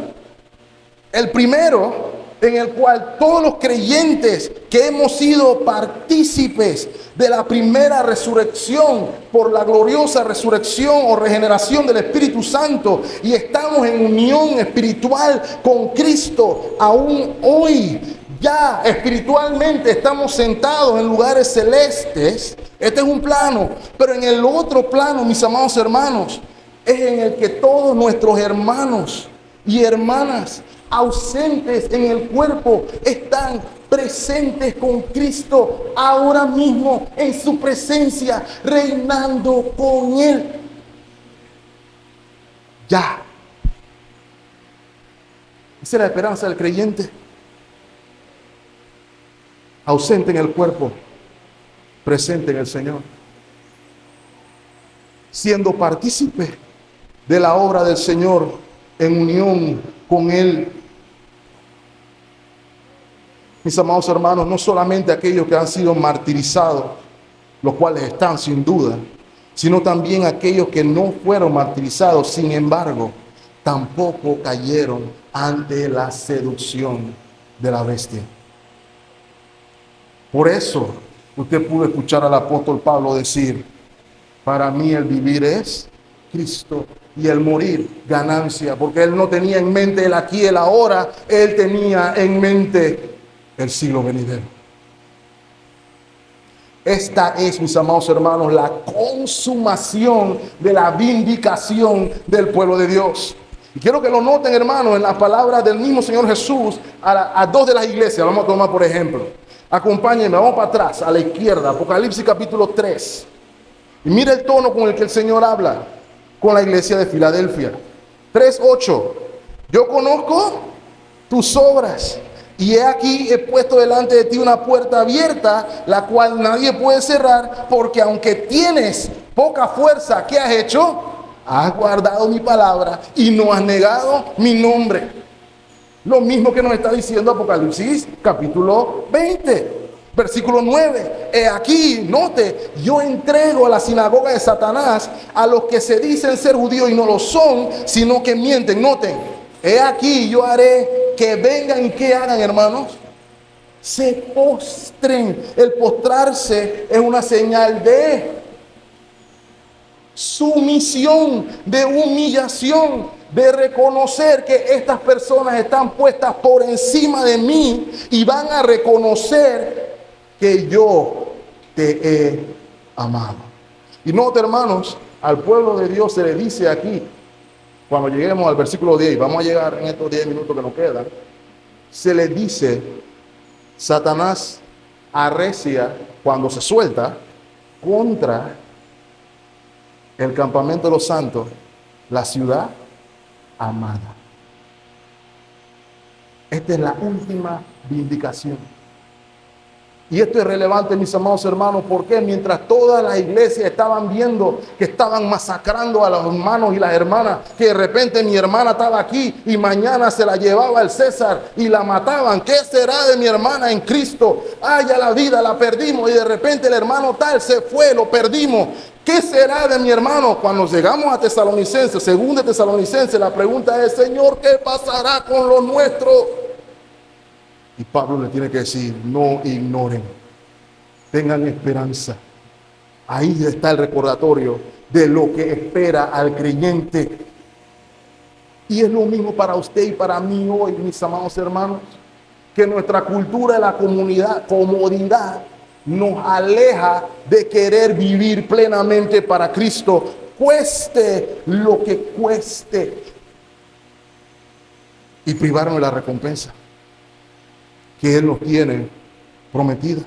El primero, en el cual todos los creyentes que hemos sido partícipes de la primera resurrección por la gloriosa resurrección o regeneración del Espíritu Santo y estamos en unión espiritual con Cristo, aún hoy ya espiritualmente estamos sentados en lugares celestes. Este es un plano, pero en el otro plano, mis amados hermanos, es en el que todos nuestros hermanos y hermanas ausentes en el cuerpo están presentes con Cristo ahora mismo en su presencia, reinando con Él. Ya. Esa es la esperanza del creyente. Ausente en el cuerpo, presente en el Señor. Siendo partícipe de la obra del Señor en unión con Él. Mis amados hermanos, no solamente aquellos que han sido martirizados, los cuales están sin duda, sino también aquellos que no fueron martirizados, sin embargo, tampoco cayeron ante la seducción de la bestia. Por eso, usted pudo escuchar al apóstol Pablo decir, para mí el vivir es Cristo y el morir ganancia, porque él no tenía en mente el aquí y el ahora, él tenía en mente el siglo venidero. Esta es, mis amados hermanos, la consumación de la vindicación del pueblo de Dios. Y quiero que lo noten, hermanos, en las palabras del mismo Señor Jesús a dos de las iglesias. Vamos a tomar por ejemplo. Acompáñenme, vamos para atrás, a la izquierda, Apocalipsis capítulo 3. Y mira el tono con el que el Señor habla con la iglesia de Filadelfia. 3:8. Yo conozco tus obras. Y he aquí, he puesto delante de ti una puerta abierta, la cual nadie puede cerrar, porque aunque tienes poca fuerza, ¿qué has hecho? Has guardado mi palabra y no has negado mi nombre. Lo mismo que nos está diciendo Apocalipsis capítulo 20, versículo 9. He aquí, note, yo entrego a la sinagoga de Satanás a los que se dicen ser judíos y no lo son, sino que mienten. Noten, he aquí, yo haré que vengan y que hagan, hermanos, se postren. El postrarse es una señal de sumisión, de humillación, de reconocer que estas personas están puestas por encima de mí y van a reconocer que yo te he amado. Y note, hermanos, al pueblo de Dios se le dice aquí, cuando lleguemos al versículo 10, y vamos a llegar en estos 10 minutos que nos quedan, se le dice, Satanás arrecia cuando se suelta contra el campamento de los santos, la ciudad amada. Esta es la última vindicación. Y esto es relevante, mis amados hermanos, porque mientras todas las iglesias estaban viendo que estaban masacrando a los hermanos y las hermanas, que de repente mi hermana estaba aquí y mañana se la llevaba el César y la mataban. ¿Qué será de mi hermana en Cristo? Ay, ya la vida la perdimos y de repente el hermano tal se fue, lo perdimos. ¿Qué será de mi hermano? Cuando llegamos a Tesalonicenses, según de Tesalonicenses, la pregunta es, Señor, ¿qué pasará con lo nuestro? Y Pablo le tiene que decir, no ignoren, tengan esperanza. Ahí está el recordatorio de lo que espera al creyente. Y es lo mismo para usted y para mí hoy, mis amados hermanos, que nuestra cultura de la comodidad nos aleja de querer vivir plenamente para Cristo, cueste lo que cueste, y privarnos de la recompensa que Él nos tiene prometida.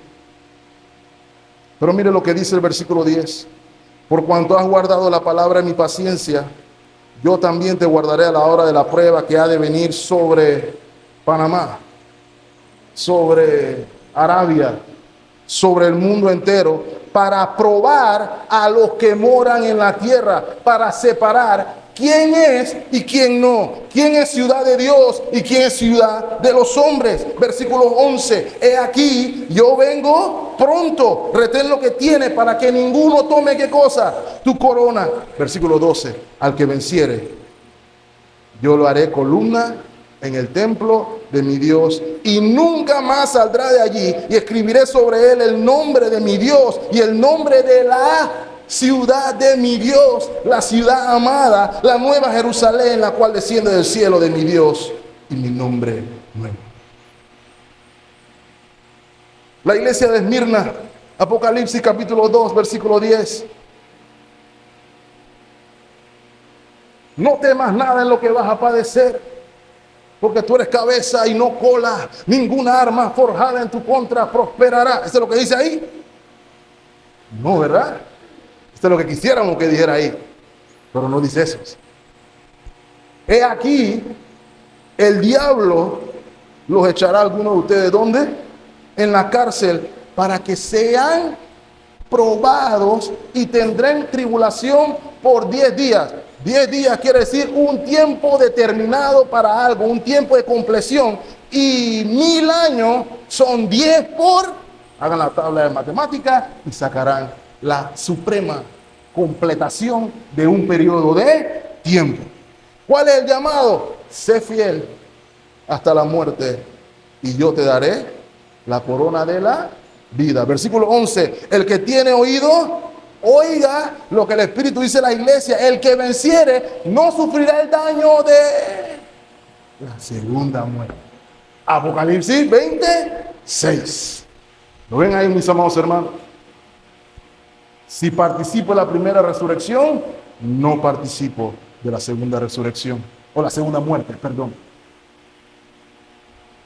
Pero mire lo que dice el versículo 10. Por cuanto has guardado la palabra de mi paciencia, yo también te guardaré a la hora de la prueba que ha de venir sobre Panamá, sobre Arabia, sobre el mundo entero, para probar a los que moran en la tierra, para separar quién es y quién no, quién es ciudad de Dios y quién es ciudad de los hombres. Versículo 11, he aquí, yo vengo pronto, retén lo que tiene para que ninguno tome, ¿qué cosa? Tu corona. Versículo 12, al que venciere, yo lo haré columna en el templo de mi Dios y nunca más saldrá de allí, y escribiré sobre él el nombre de mi Dios y el nombre de la ciudad de mi Dios, la ciudad amada, la nueva Jerusalén, la cual desciende del cielo de mi Dios, y mi nombre nuevo. La iglesia de Esmirna, Apocalipsis capítulo 2, versículo 10. No temas nada en lo que vas a padecer, porque tú eres cabeza y no cola. Ninguna arma forjada en tu contra prosperará. ¿Eso es lo que dice ahí? No, ¿verdad? Esto es lo que quisiéramos que dijera ahí, pero no dice eso. He aquí, el diablo los echará a algunos de ustedes. ¿Dónde? En la cárcel, para que sean probados y tendrán tribulación por 10 días. 10 días quiere decir un tiempo determinado para algo, un tiempo de compleción. Y 1000 años son 10 por, hagan la tabla de matemáticas y sacarán la suprema completación de un periodo de tiempo. ¿Cuál es el llamado? Sé fiel hasta la muerte y yo te daré la corona de la vida. Versículo 11, el que tiene oído, oiga lo que el Espíritu dice a la iglesia. El que venciere no sufrirá el daño de la segunda muerte. Apocalipsis 26. ¿Lo ven ahí, mis amados hermanos? Si participo de la primera resurrección, no participo de la segunda resurrección, o la segunda muerte, perdón.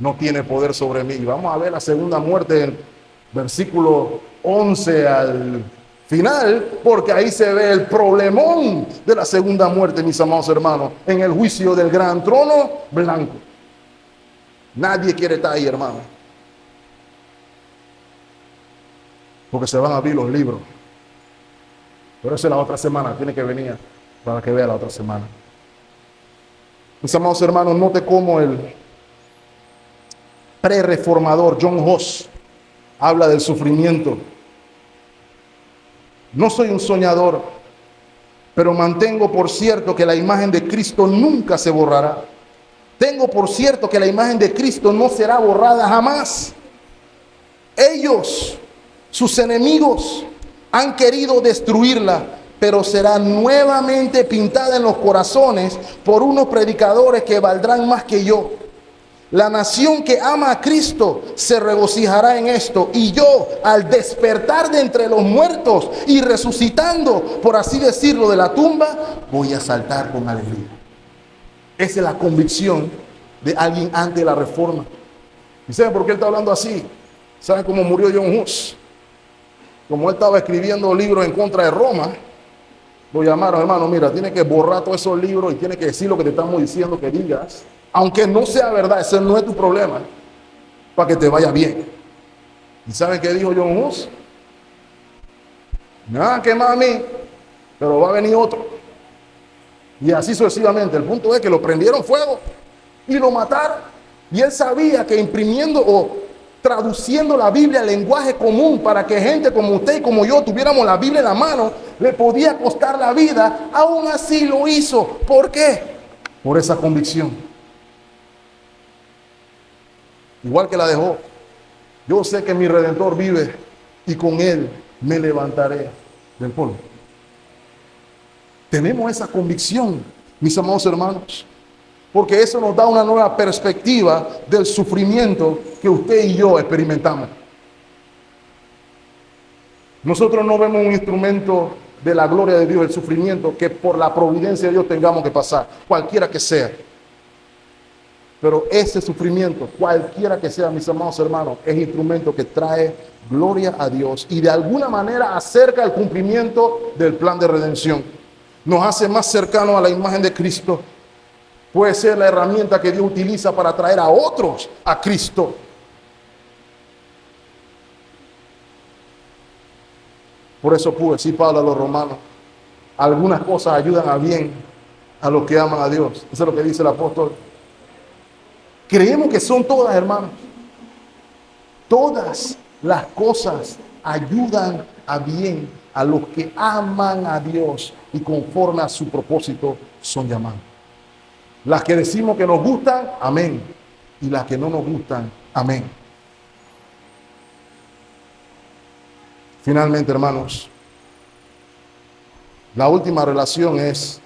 No tiene poder sobre mí. Y vamos a ver la segunda muerte en versículo 11 al final, porque ahí se ve el problemón de la segunda muerte, mis amados hermanos, en el juicio del gran trono blanco. Nadie quiere estar ahí, hermano, porque se van a abrir los libros. Pero eso es la otra semana, tiene que venir para que vea la otra semana. Mis amados hermanos, note cómo el pre-reformador John Huss habla del sufrimiento. No soy un soñador, pero mantengo por cierto que la imagen de Cristo nunca se borrará. Tengo por cierto que la imagen de Cristo no será borrada jamás. Ellos, sus enemigos, han querido destruirla, pero será nuevamente pintada en los corazones por unos predicadores que valdrán más que yo. La nación que ama a Cristo se regocijará en esto, y yo, al despertar de entre los muertos y resucitando, por así decirlo, de la tumba, voy a saltar con alegría. Esa es la convicción de alguien antes de la reforma. ¿Y saben por qué él está hablando así? ¿Saben cómo murió John Hus? Como él estaba escribiendo libros en contra de Roma, lo llamaron: hermano, mira, tiene que borrar todos esos libros y tiene que decir lo que te estamos diciendo que digas, aunque no sea verdad. Ese no es tu problema, para que te vaya bien. ¿Y saben qué dijo John Hus? Me van a quemar a mí, pero va a venir otro. Y así sucesivamente. El punto es que lo prendieron fuego y lo mataron. Y él sabía que imprimiendo o traduciendo la Biblia al lenguaje común para que gente como usted y como yo tuviéramos la Biblia en la mano, le podía costar la vida. Aún así lo hizo. ¿Por qué? Por esa convicción. Igual que la dejó. Yo sé que mi Redentor vive y con él me levantaré del polvo. Tenemos esa convicción, mis amados hermanos, porque eso nos da una nueva perspectiva del sufrimiento que usted y yo experimentamos. Nosotros no vemos un instrumento de la gloria de Dios, el sufrimiento que por la providencia de Dios tengamos que pasar, cualquiera que sea. Pero ese sufrimiento, cualquiera que sea, mis amados hermanos, es instrumento que trae gloria a Dios y de alguna manera acerca el cumplimiento del plan de redención. Nos hace más cercanos a la imagen de Cristo. Puede ser la herramienta que Dios utiliza para traer a otros a Cristo. Por eso pudo decir Pablo a los romanos: algunas cosas ayudan a bien a los que aman a Dios. Eso es lo que dice el apóstol. Creemos que son todas, hermanos. Todas las cosas ayudan a bien a los que aman a Dios y conforme a su propósito son llamados. Las que decimos que nos gustan, amén. Y las que no nos gustan, amén. Finalmente, hermanos, la última relación es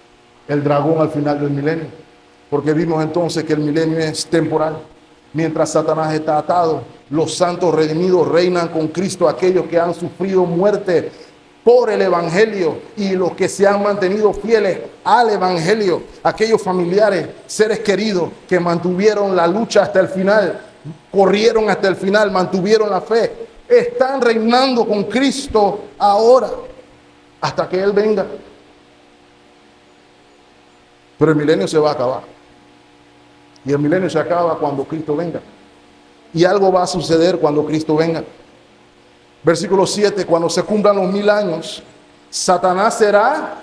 el dragón al final del milenio. Porque vimos entonces que el milenio es temporal. Mientras Satanás está atado, los santos redimidos reinan con Cristo, aquellos que han sufrido muerte por el evangelio y los que se han mantenido fieles al evangelio, aquellos familiares, seres queridos que mantuvieron la lucha hasta el final, corrieron hasta el final, mantuvieron la fe, están reinando con Cristo ahora hasta que Él venga. Pero el milenio se va a acabar. Y el milenio se acaba cuando Cristo venga. Y algo va a suceder cuando Cristo venga. Versículo 7, cuando se cumplan los 1000 años, Satanás será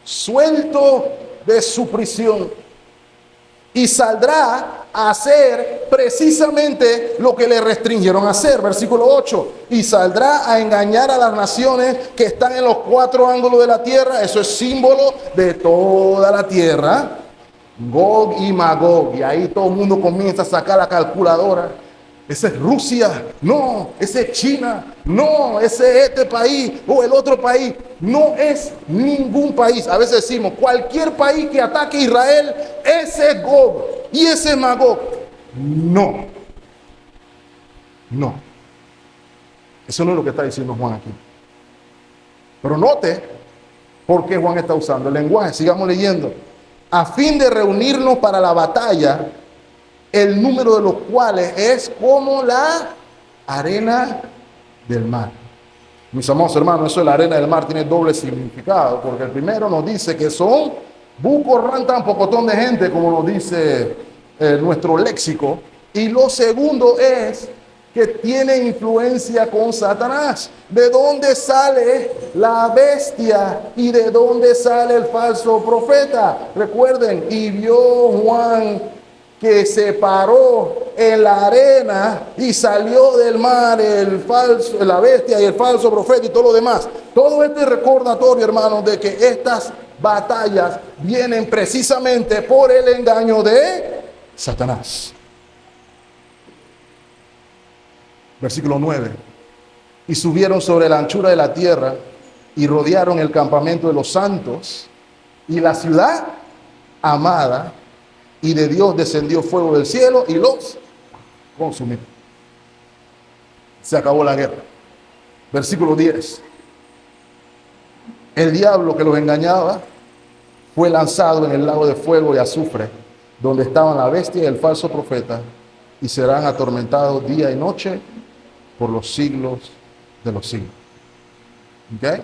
suelto de su prisión y saldrá a hacer precisamente lo que le restringieron a hacer. Versículo 8, y saldrá a engañar a las naciones que están en los 4 ángulos de la tierra. Eso es símbolo de toda la tierra. Gog y Magog, y ahí todo el mundo comienza a sacar la calculadora. Ese es Rusia, no, ese es China, no, ese es este país o el otro país. No es ningún país. A veces decimos cualquier país que ataque a Israel, ese es Gog y ese es Magog. No, no, eso no es lo que está diciendo Juan aquí. Pero note por qué Juan está usando el lenguaje. Sigamos leyendo. A fin de reunirnos para la batalla, el número de los cuales es como la arena del mar. Mis amados hermanos, eso de la arena del mar tiene doble significado, porque el primero nos dice que son bucos, rantan, pocotón de gente, como nos dice nuestro léxico, y lo segundo es que tiene influencia con Satanás. ¿De dónde sale la bestia y de dónde sale el falso profeta? Recuerden, y vio Juan que se paró en la arena y salió del mar la bestia y el falso profeta y todo lo demás. Todo este recordatorio, hermanos, de que estas batallas vienen precisamente por el engaño de Satanás. Versículo 9. Y subieron sobre la anchura de la tierra y rodearon el campamento de los santos y la ciudad amada, y de Dios descendió fuego del cielo y los consumió. Se acabó la guerra. Versículo 10. El diablo que los engañaba fue lanzado en el lago de fuego y azufre, donde estaban la bestia y el falso profeta, y serán atormentados día y noche por los siglos de los siglos. ¿Ok?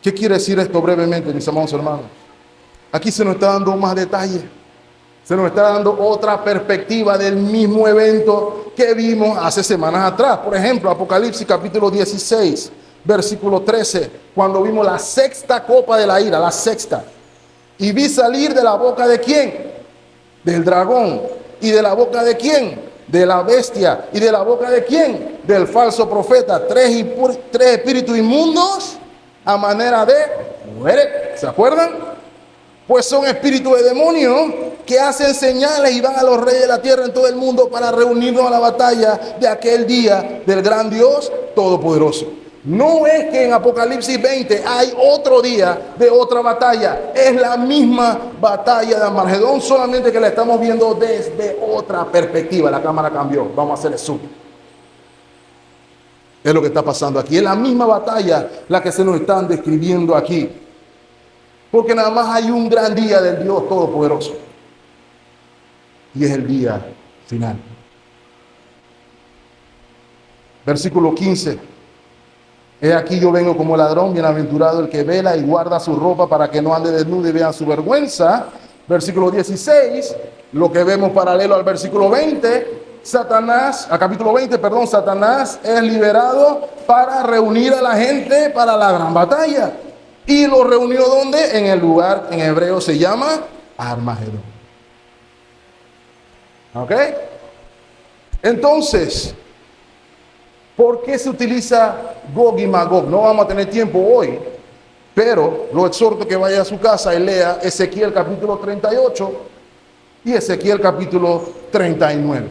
¿Qué quiere decir esto brevemente, mis amados hermanos? Aquí se nos está dando más detalle. Se nos está dando otra perspectiva del mismo evento que vimos hace semanas atrás. Por ejemplo, Apocalipsis capítulo 16, versículo 13, cuando vimos la sexta copa de la ira, la sexta. Y vi salir de la boca de ¿quién? Del dragón. ¿Y de la boca de quién? De la bestia. ¿Y de la boca de quién? Del falso profeta. Tres espíritus inmundos a manera de mujeres. ¿Se acuerdan? Pues son espíritus de demonios que hacen señales y van a los reyes de la tierra en todo el mundo para reunirnos a la batalla de aquel día del gran Dios Todopoderoso. No es que en Apocalipsis 20 hay otro día de otra batalla. Es la misma batalla de Armagedón, solamente que la estamos viendo desde otra perspectiva. La cámara cambió. Vamos a hacerle zoom. Es lo que está pasando aquí. Es la misma batalla la que se nos están describiendo aquí. Porque nada más hay un gran día del Dios Todopoderoso. Y es el día final. Versículo 15. He aquí yo vengo como ladrón, bienaventurado el que vela y guarda su ropa para que no ande desnudo y vean su vergüenza. Versículo 16, lo que vemos paralelo al versículo 20, Satanás es liberado para reunir a la gente para la gran batalla. ¿Y lo reunió dónde? En el lugar, en hebreo se llama Armagedón. ¿Ok? Entonces, ¿por qué se utiliza Gog y Magog? No vamos a tener tiempo hoy, pero lo exhorto que vaya a su casa y lea Ezequiel capítulo 38 y Ezequiel capítulo 39.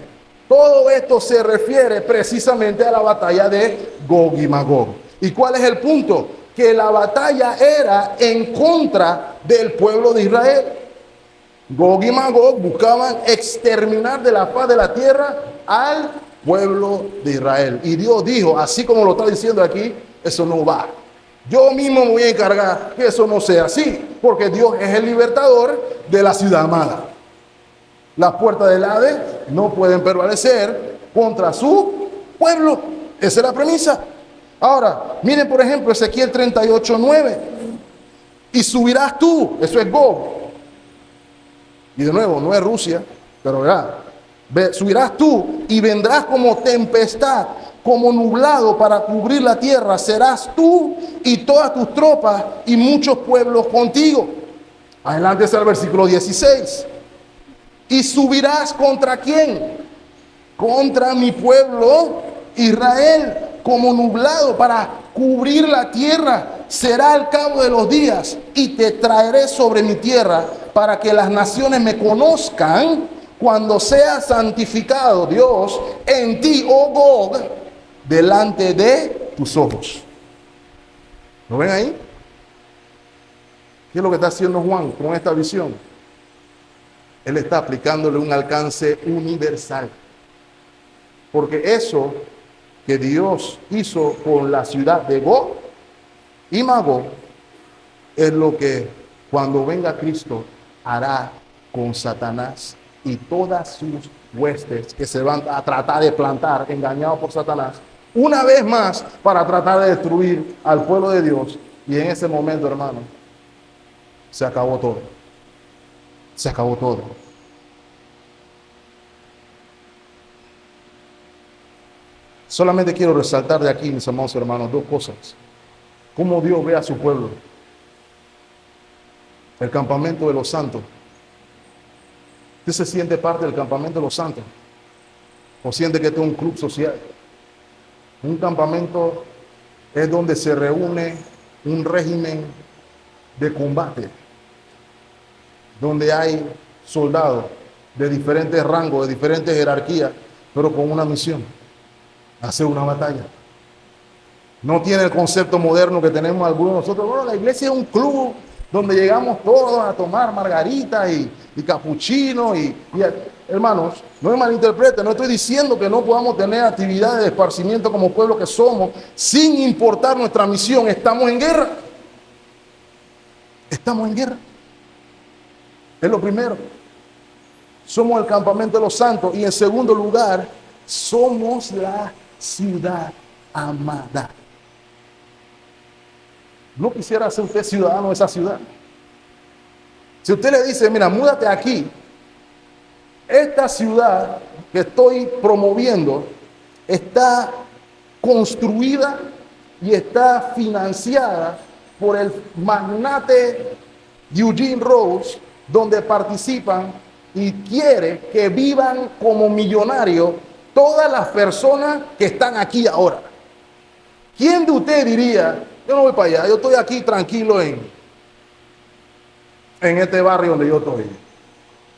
Todo esto se refiere precisamente a la batalla de Gog y Magog. ¿Y cuál es el punto? Que la batalla era en contra del pueblo de Israel. Gog y Magog buscaban exterminar de la faz de la tierra al pueblo de Israel. Y Dios dijo, así como lo está diciendo aquí, eso no va. Yo mismo me voy a encargar que eso no sea así, porque Dios es el libertador de la ciudad amada. Las puertas del Hades no pueden prevalecer contra su pueblo. Esa es la premisa. Ahora, miren por ejemplo Ezequiel 38:9. Y subirás tú, eso es Gog. Y de nuevo, no es Rusia, pero verá. Subirás tú y vendrás como tempestad, como nublado para cubrir la tierra. Serás tú y todas tus tropas y muchos pueblos contigo. Adelante está el versículo 16. Y subirás contra quién? Contra mi pueblo Israel, como nublado para cubrir la tierra. Será al cabo de los días y te traeré sobre mi tierra para que las naciones me conozcan cuando sea santificado Dios en ti, oh Gog, delante de tus ojos. ¿Lo ven ahí? ¿Qué es lo que está haciendo Juan con esta visión? Él está aplicándole un alcance universal. Porque eso que Dios hizo con la ciudad de Gog y Magog es lo que cuando venga Cristo hará con Satanás y todas sus huestes que se van a tratar de plantar engañados por Satanás una vez más para tratar de destruir al pueblo de Dios. Y en ese momento, hermano, se acabó todo. Se acabó todo. Solamente quiero resaltar de aquí, mis amados hermanos, dos cosas. Cómo Dios ve a su pueblo. El campamento de los santos. ¿Usted se siente parte del campamento de los santos? ¿O siente que este es un club social? Un campamento es donde se reúne un régimen de combate, donde hay soldados, de diferentes rangos, de diferentes jerarquías, pero con una misión: hacer una batalla. No tiene el concepto moderno que tenemos algunos de nosotros. Bueno, la iglesia es un club donde llegamos todos a tomar margarita y capuchino. Hermanos, no me malinterpreten, no estoy diciendo que no podamos tener actividades de esparcimiento como pueblo que somos, sin importar nuestra misión. Estamos en guerra. Estamos en guerra. Es lo primero. Somos el campamento de los santos. Y en segundo lugar, somos la ciudad amada. ¿No quisiera ser usted ciudadano de esa ciudad? Si usted le dice, mira, múdate aquí, esta ciudad que estoy promoviendo está construida y está financiada por el magnate Eugene Rose, donde participan y quiere que vivan como millonarios todas las personas que están aquí ahora. ¿Quién de usted diría, yo no voy para allá, yo estoy aquí tranquilo en este barrio donde yo estoy?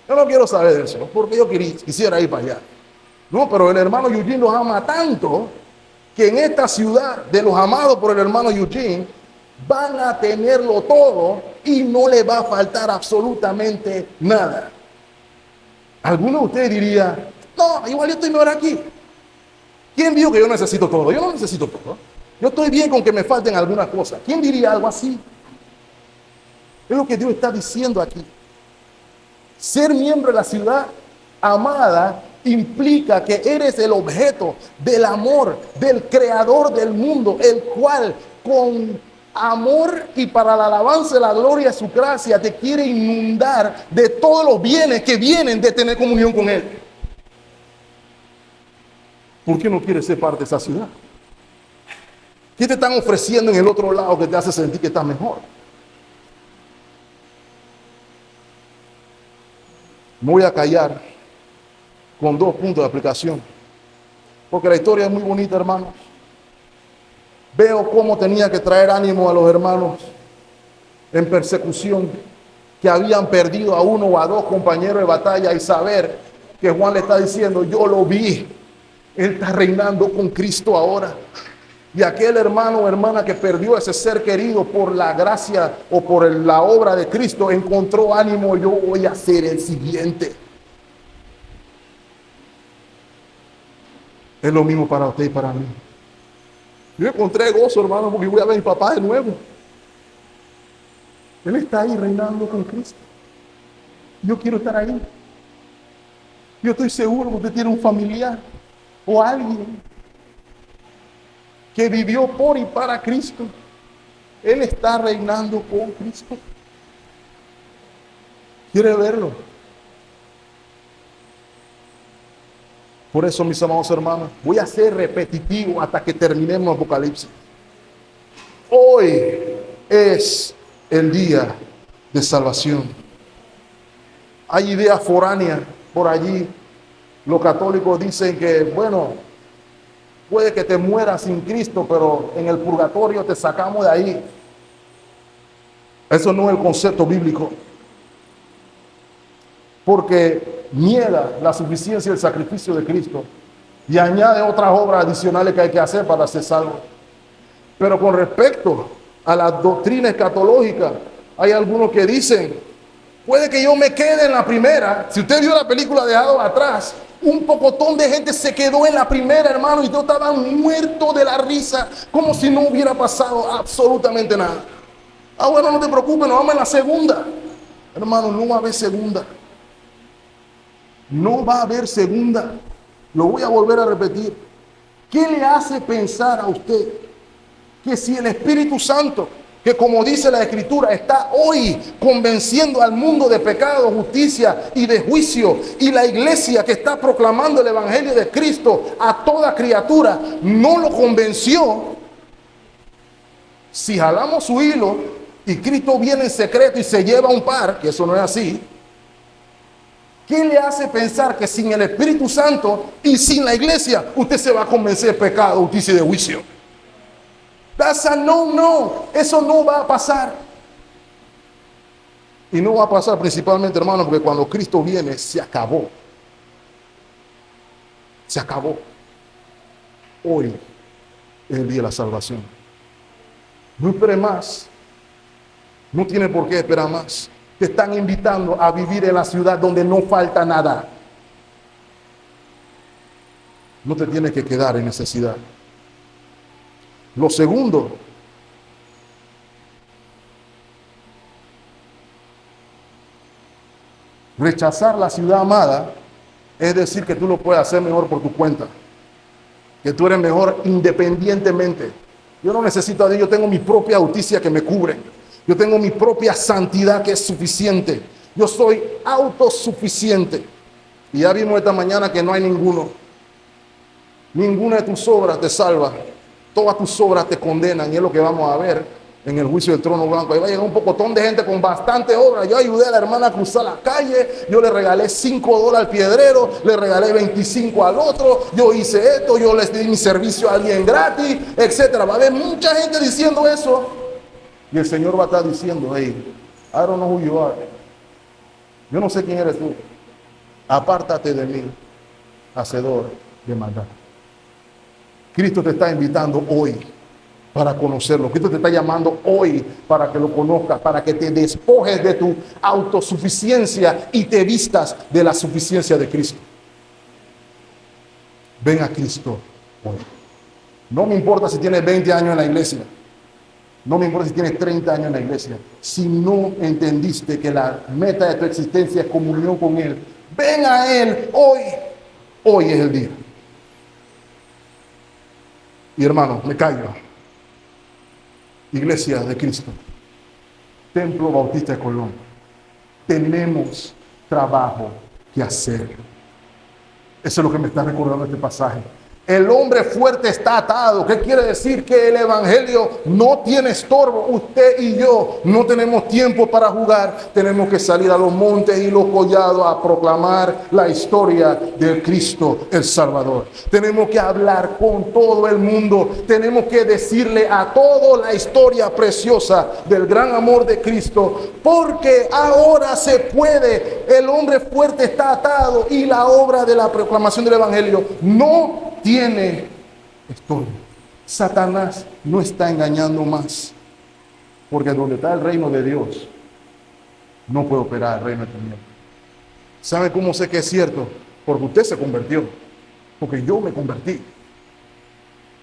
Yo no quiero saber de eso, porque yo quisiera ir para allá. No, pero el hermano Eugene los ama tanto que en esta ciudad de los amados por el hermano Eugene van a tenerlo todo y no le va a faltar absolutamente nada. Alguno de ustedes diría, no, igual yo estoy mejor aquí. ¿Quién dijo que yo necesito todo? Yo no necesito todo. Yo estoy bien con que me falten algunas cosas. ¿Quién diría algo así? Es lo que Dios está diciendo aquí. Ser miembro de la ciudad amada implica que eres el objeto del amor del creador del mundo, el cual con amor y para la alabanza de la gloria de su gracia te quiere inundar de todos los bienes que vienen de tener comunión con Él. ¿Por qué no quieres ser parte de esa ciudad? ¿Qué te están ofreciendo en el otro lado que te hace sentir que estás mejor? Me voy a callar con 2 puntos de aplicación, porque la historia es muy bonita, hermanos. Veo cómo tenía que traer ánimo a los hermanos en persecución, que habían perdido a 1 o a 2 compañeros de batalla, y saber que Juan le está diciendo, yo lo vi, él está reinando con Cristo ahora. Y aquel hermano o hermana que perdió ese ser querido por la gracia o por la obra de Cristo, encontró ánimo: yo voy a ser el siguiente. Es lo mismo para usted y para mí. Yo encontré gozo, hermano, porque voy a ver a mi papá de nuevo. Él está ahí reinando con Cristo. Yo quiero estar ahí. Yo estoy seguro que usted tiene un familiar o alguien que vivió por y para Cristo. Él está reinando con Cristo. ¿Quiere verlo? Por eso, mis amados hermanos, voy a ser repetitivo hasta que terminemos Apocalipsis. Hoy es el día de salvación. Hay ideas foráneas por allí. Los católicos dicen que, bueno, puede que te mueras sin Cristo, pero en el purgatorio te sacamos de ahí. Eso no es el concepto bíblico, porque niega la suficiencia del sacrificio de Cristo y añade otras obras adicionales que hay que hacer para ser salvo. Pero con respecto a las doctrinas escatológicas, hay algunos que dicen, puede que yo me quede en la primera. Si usted vio la película Dejado Atrás, un pocotón de gente se quedó en la primera, hermano, y todos estaban muertos de la risa, como si no hubiera pasado absolutamente nada. Ah, bueno, no te preocupes, nos vamos en la segunda. Hermano, no va a haber segunda. No va a haber segunda. Lo voy a volver a repetir. ¿Qué le hace pensar a usted que si el Espíritu Santo, que como dice la Escritura, está hoy convenciendo al mundo de pecado, justicia y de juicio, y la iglesia que está proclamando el Evangelio de Cristo a toda criatura, no lo convenció? Si jalamos su hilo y Cristo viene en secreto y se lleva un par, que eso no es así, ¿qué le hace pensar que sin el Espíritu Santo y sin la iglesia usted se va a convencer de pecado, justicia y de juicio? That's a no. Eso no va a pasar. Y no va a pasar principalmente, hermano, porque cuando Cristo viene, se acabó. Se acabó. Hoy es el día de la salvación. No espere más. No tiene por qué esperar más. Te están invitando a vivir en la ciudad donde no falta nada. No te tienes que quedar en necesidad. Lo segundo, rechazar la ciudad amada es decir que tú lo puedes hacer mejor por tu cuenta, que tú eres mejor independientemente. Yo no necesito a Dios, yo tengo mi propia justicia que me cubre, yo tengo mi propia santidad que es suficiente, yo soy autosuficiente. Y ya vimos esta mañana que no hay ninguna de tus obras te salva, todas tus obras te condenan, y es lo que vamos a ver en el juicio del trono blanco. Ahí va a llegar un pocotón de gente con bastante obra. Yo ayudé a la hermana a cruzar la calle, yo le regalé $5 al piedrero, le regalé 25 al otro, yo hice esto, yo les di mi servicio a alguien gratis, etcétera. Va a haber mucha gente diciendo eso, y el Señor va a estar diciendo: hey, I don't know who you are. Yo no sé quién eres tú. Apártate de mí, hacedor de maldad. Cristo te está invitando hoy para conocerlo. Cristo te está llamando hoy para que lo conozcas, para que te despojes de tu autosuficiencia y te vistas de la suficiencia de Cristo. Ven a Cristo hoy. No me importa si tienes 20 años en la iglesia. No me importa si tienes 30 años en la iglesia. Si no entendiste que la meta de tu existencia es comunión con Él, ven a Él hoy. Hoy es el día. Y hermano, me callo. Iglesia de Cristo, Templo Bautista de Colón, tenemos trabajo que hacer. Eso es lo que me está recordando este pasaje. El hombre fuerte está atado. ¿Qué quiere decir? Que el evangelio no tiene estorbo. Usted y yo no tenemos tiempo para jugar. Tenemos que salir a los montes y los collados a proclamar la historia de Cristo el Salvador. Tenemos que hablar con todo el mundo. Tenemos que decirle a todos la historia preciosa del gran amor de Cristo. Porque ahora se puede. El hombre fuerte está atado y la obra de la proclamación del evangelio no tiene estorbo. Satanás no está engañando más, porque donde está el reino de Dios no puede operar el reino de tinieblas. ¿Sabe cómo sé que es cierto? Porque usted se convirtió, porque yo me convertí.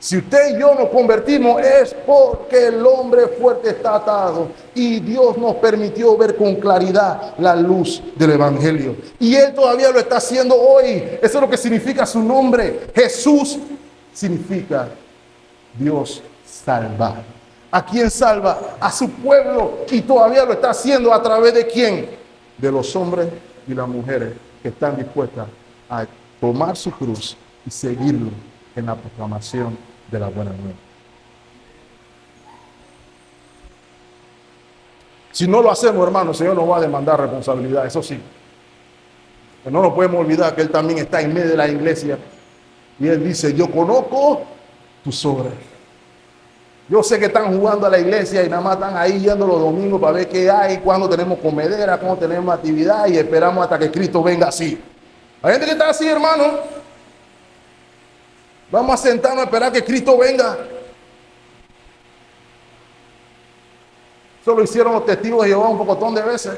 Si usted y yo nos convertimos es porque el hombre fuerte está atado y Dios nos permitió ver con claridad la luz del evangelio. Y Él todavía lo está haciendo hoy. Eso es lo que significa su nombre. Jesús significa Dios salva. ¿A quién salva? A su pueblo. Y todavía lo está haciendo a través de ¿quién? De los hombres y las mujeres que están dispuestas a tomar su cruz y seguirlo en la proclamación de la buena nueva. Si no lo hacemos, hermano, el Señor nos va a demandar responsabilidad, eso sí. Pero no nos podemos olvidar que Él también está en medio de la iglesia. Y Él dice: yo conozco tus obras. Yo sé que están jugando a la iglesia y nada más están ahí yendo los domingos para ver qué hay, cuándo tenemos comedera, cuándo tenemos actividad, y esperamos hasta que Cristo venga así. Hay gente que está así, hermano. Vamos a sentarnos a esperar que Cristo venga. Eso lo hicieron los testigos de Jehová un pocotón de veces.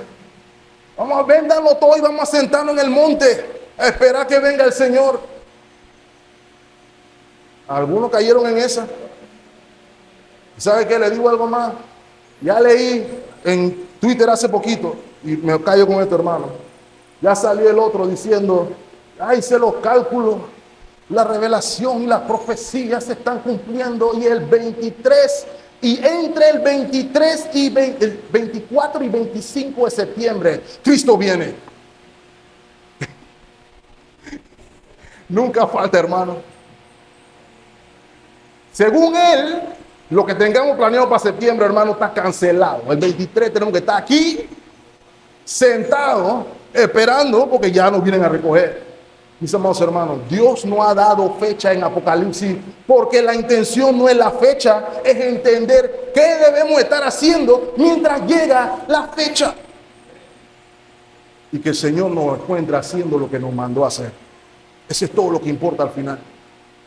Vamos a venderlo todo y vamos a sentarnos en el monte a esperar que venga el Señor. Algunos cayeron en esa. ¿Sabe qué? Le digo algo más. Ya leí en Twitter hace poquito, y me callo con esto, hermano. Ya salió el otro diciendo: ay, hice los cálculos. La revelación y la profecía se están cumpliendo, y el 23, y entre el 23 y el 24 y 25 de septiembre, Cristo viene. Nunca falta, hermano. Según él, lo que tengamos planeado para septiembre, hermano, está cancelado. El 23 tenemos que estar aquí, sentados, esperando, porque ya nos vienen a recoger. Mis amados hermanos, Dios no ha dado fecha en Apocalipsis, porque la intención no es la fecha, es entender qué debemos estar haciendo mientras llega la fecha. y que el Señor nos encuentre haciendo lo que nos mandó a hacer. Eso es todo lo que importa al final.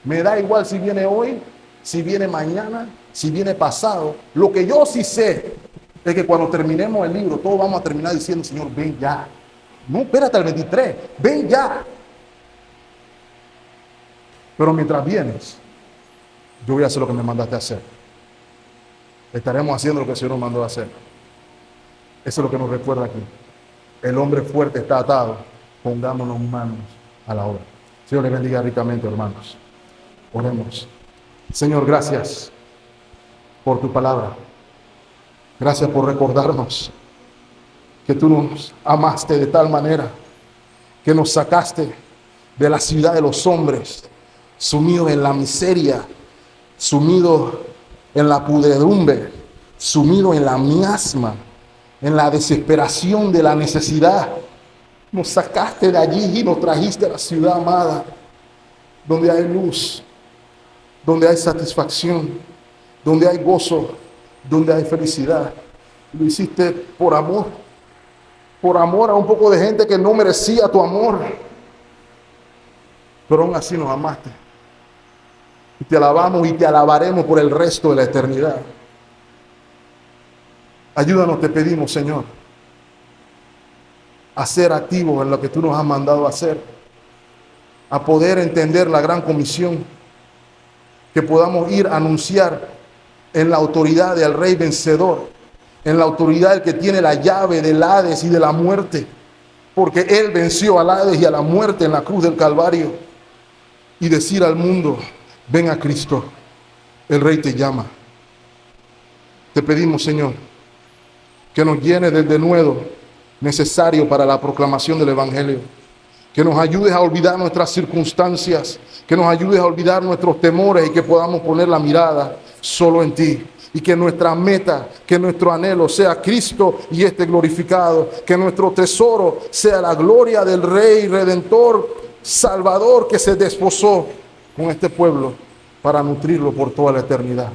Me da igual si viene hoy, si viene mañana, si viene pasado. Lo que yo sí sé es que cuando terminemos el libro, todos vamos a terminar diciendo, Señor, ven ya. No, espérate al 23, ven ya. Pero mientras vienes, yo voy a hacer lo que me mandaste a hacer. Estaremos haciendo lo que el Señor nos mandó a hacer. Eso es lo que nos recuerda aquí. El hombre fuerte está atado. Pongámonos manos a la obra. Señor les bendiga ricamente, hermanos. Oremos. Señor, gracias por tu palabra. Gracias por recordarnos que tú nos amaste de tal manera que nos sacaste de la ciudad de los hombres, sumidos en la miseria, sumidos en la pudredumbre, sumidos en la miasma, en la desesperación de la necesidad. Nos sacaste de allí y nos trajiste a la ciudad amada, donde hay luz, donde hay satisfacción, donde hay gozo, donde hay felicidad. Lo hiciste por amor a un poco de gente que no merecía tu amor, pero aún así nos amaste. Y te alabamos y te alabaremos por el resto de la eternidad. Ayúdanos, te pedimos, Señor, a ser activos en lo que tú nos has mandado a hacer, a poder entender la gran comisión, que podamos ir a anunciar en la autoridad del Rey vencedor, en la autoridad del que tiene la llave del Hades y de la muerte, porque Él venció al Hades y a la muerte en la cruz del Calvario, y decir al mundo, ven a Cristo, el Rey te llama. Te pedimos, Señor, que nos llene del denuedo necesario para la proclamación del Evangelio, que nos ayudes a olvidar nuestras circunstancias, que nos ayudes a olvidar nuestros temores y que podamos poner la mirada solo en ti. Y que nuestra meta, que nuestro anhelo sea Cristo y este glorificado, que nuestro tesoro sea la gloria del Rey Redentor, Salvador, que se desposó con este pueblo para nutrirlo por toda la eternidad.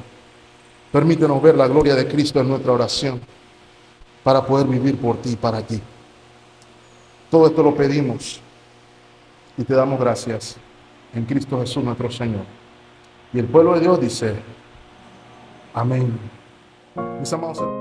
Permítenos ver la gloria de Cristo en nuestra oración, para poder vivir por ti y para ti. Todo esto lo pedimos y te damos gracias en Cristo Jesús nuestro Señor. Y el pueblo de Dios dice, amén. Mis amados hermanos.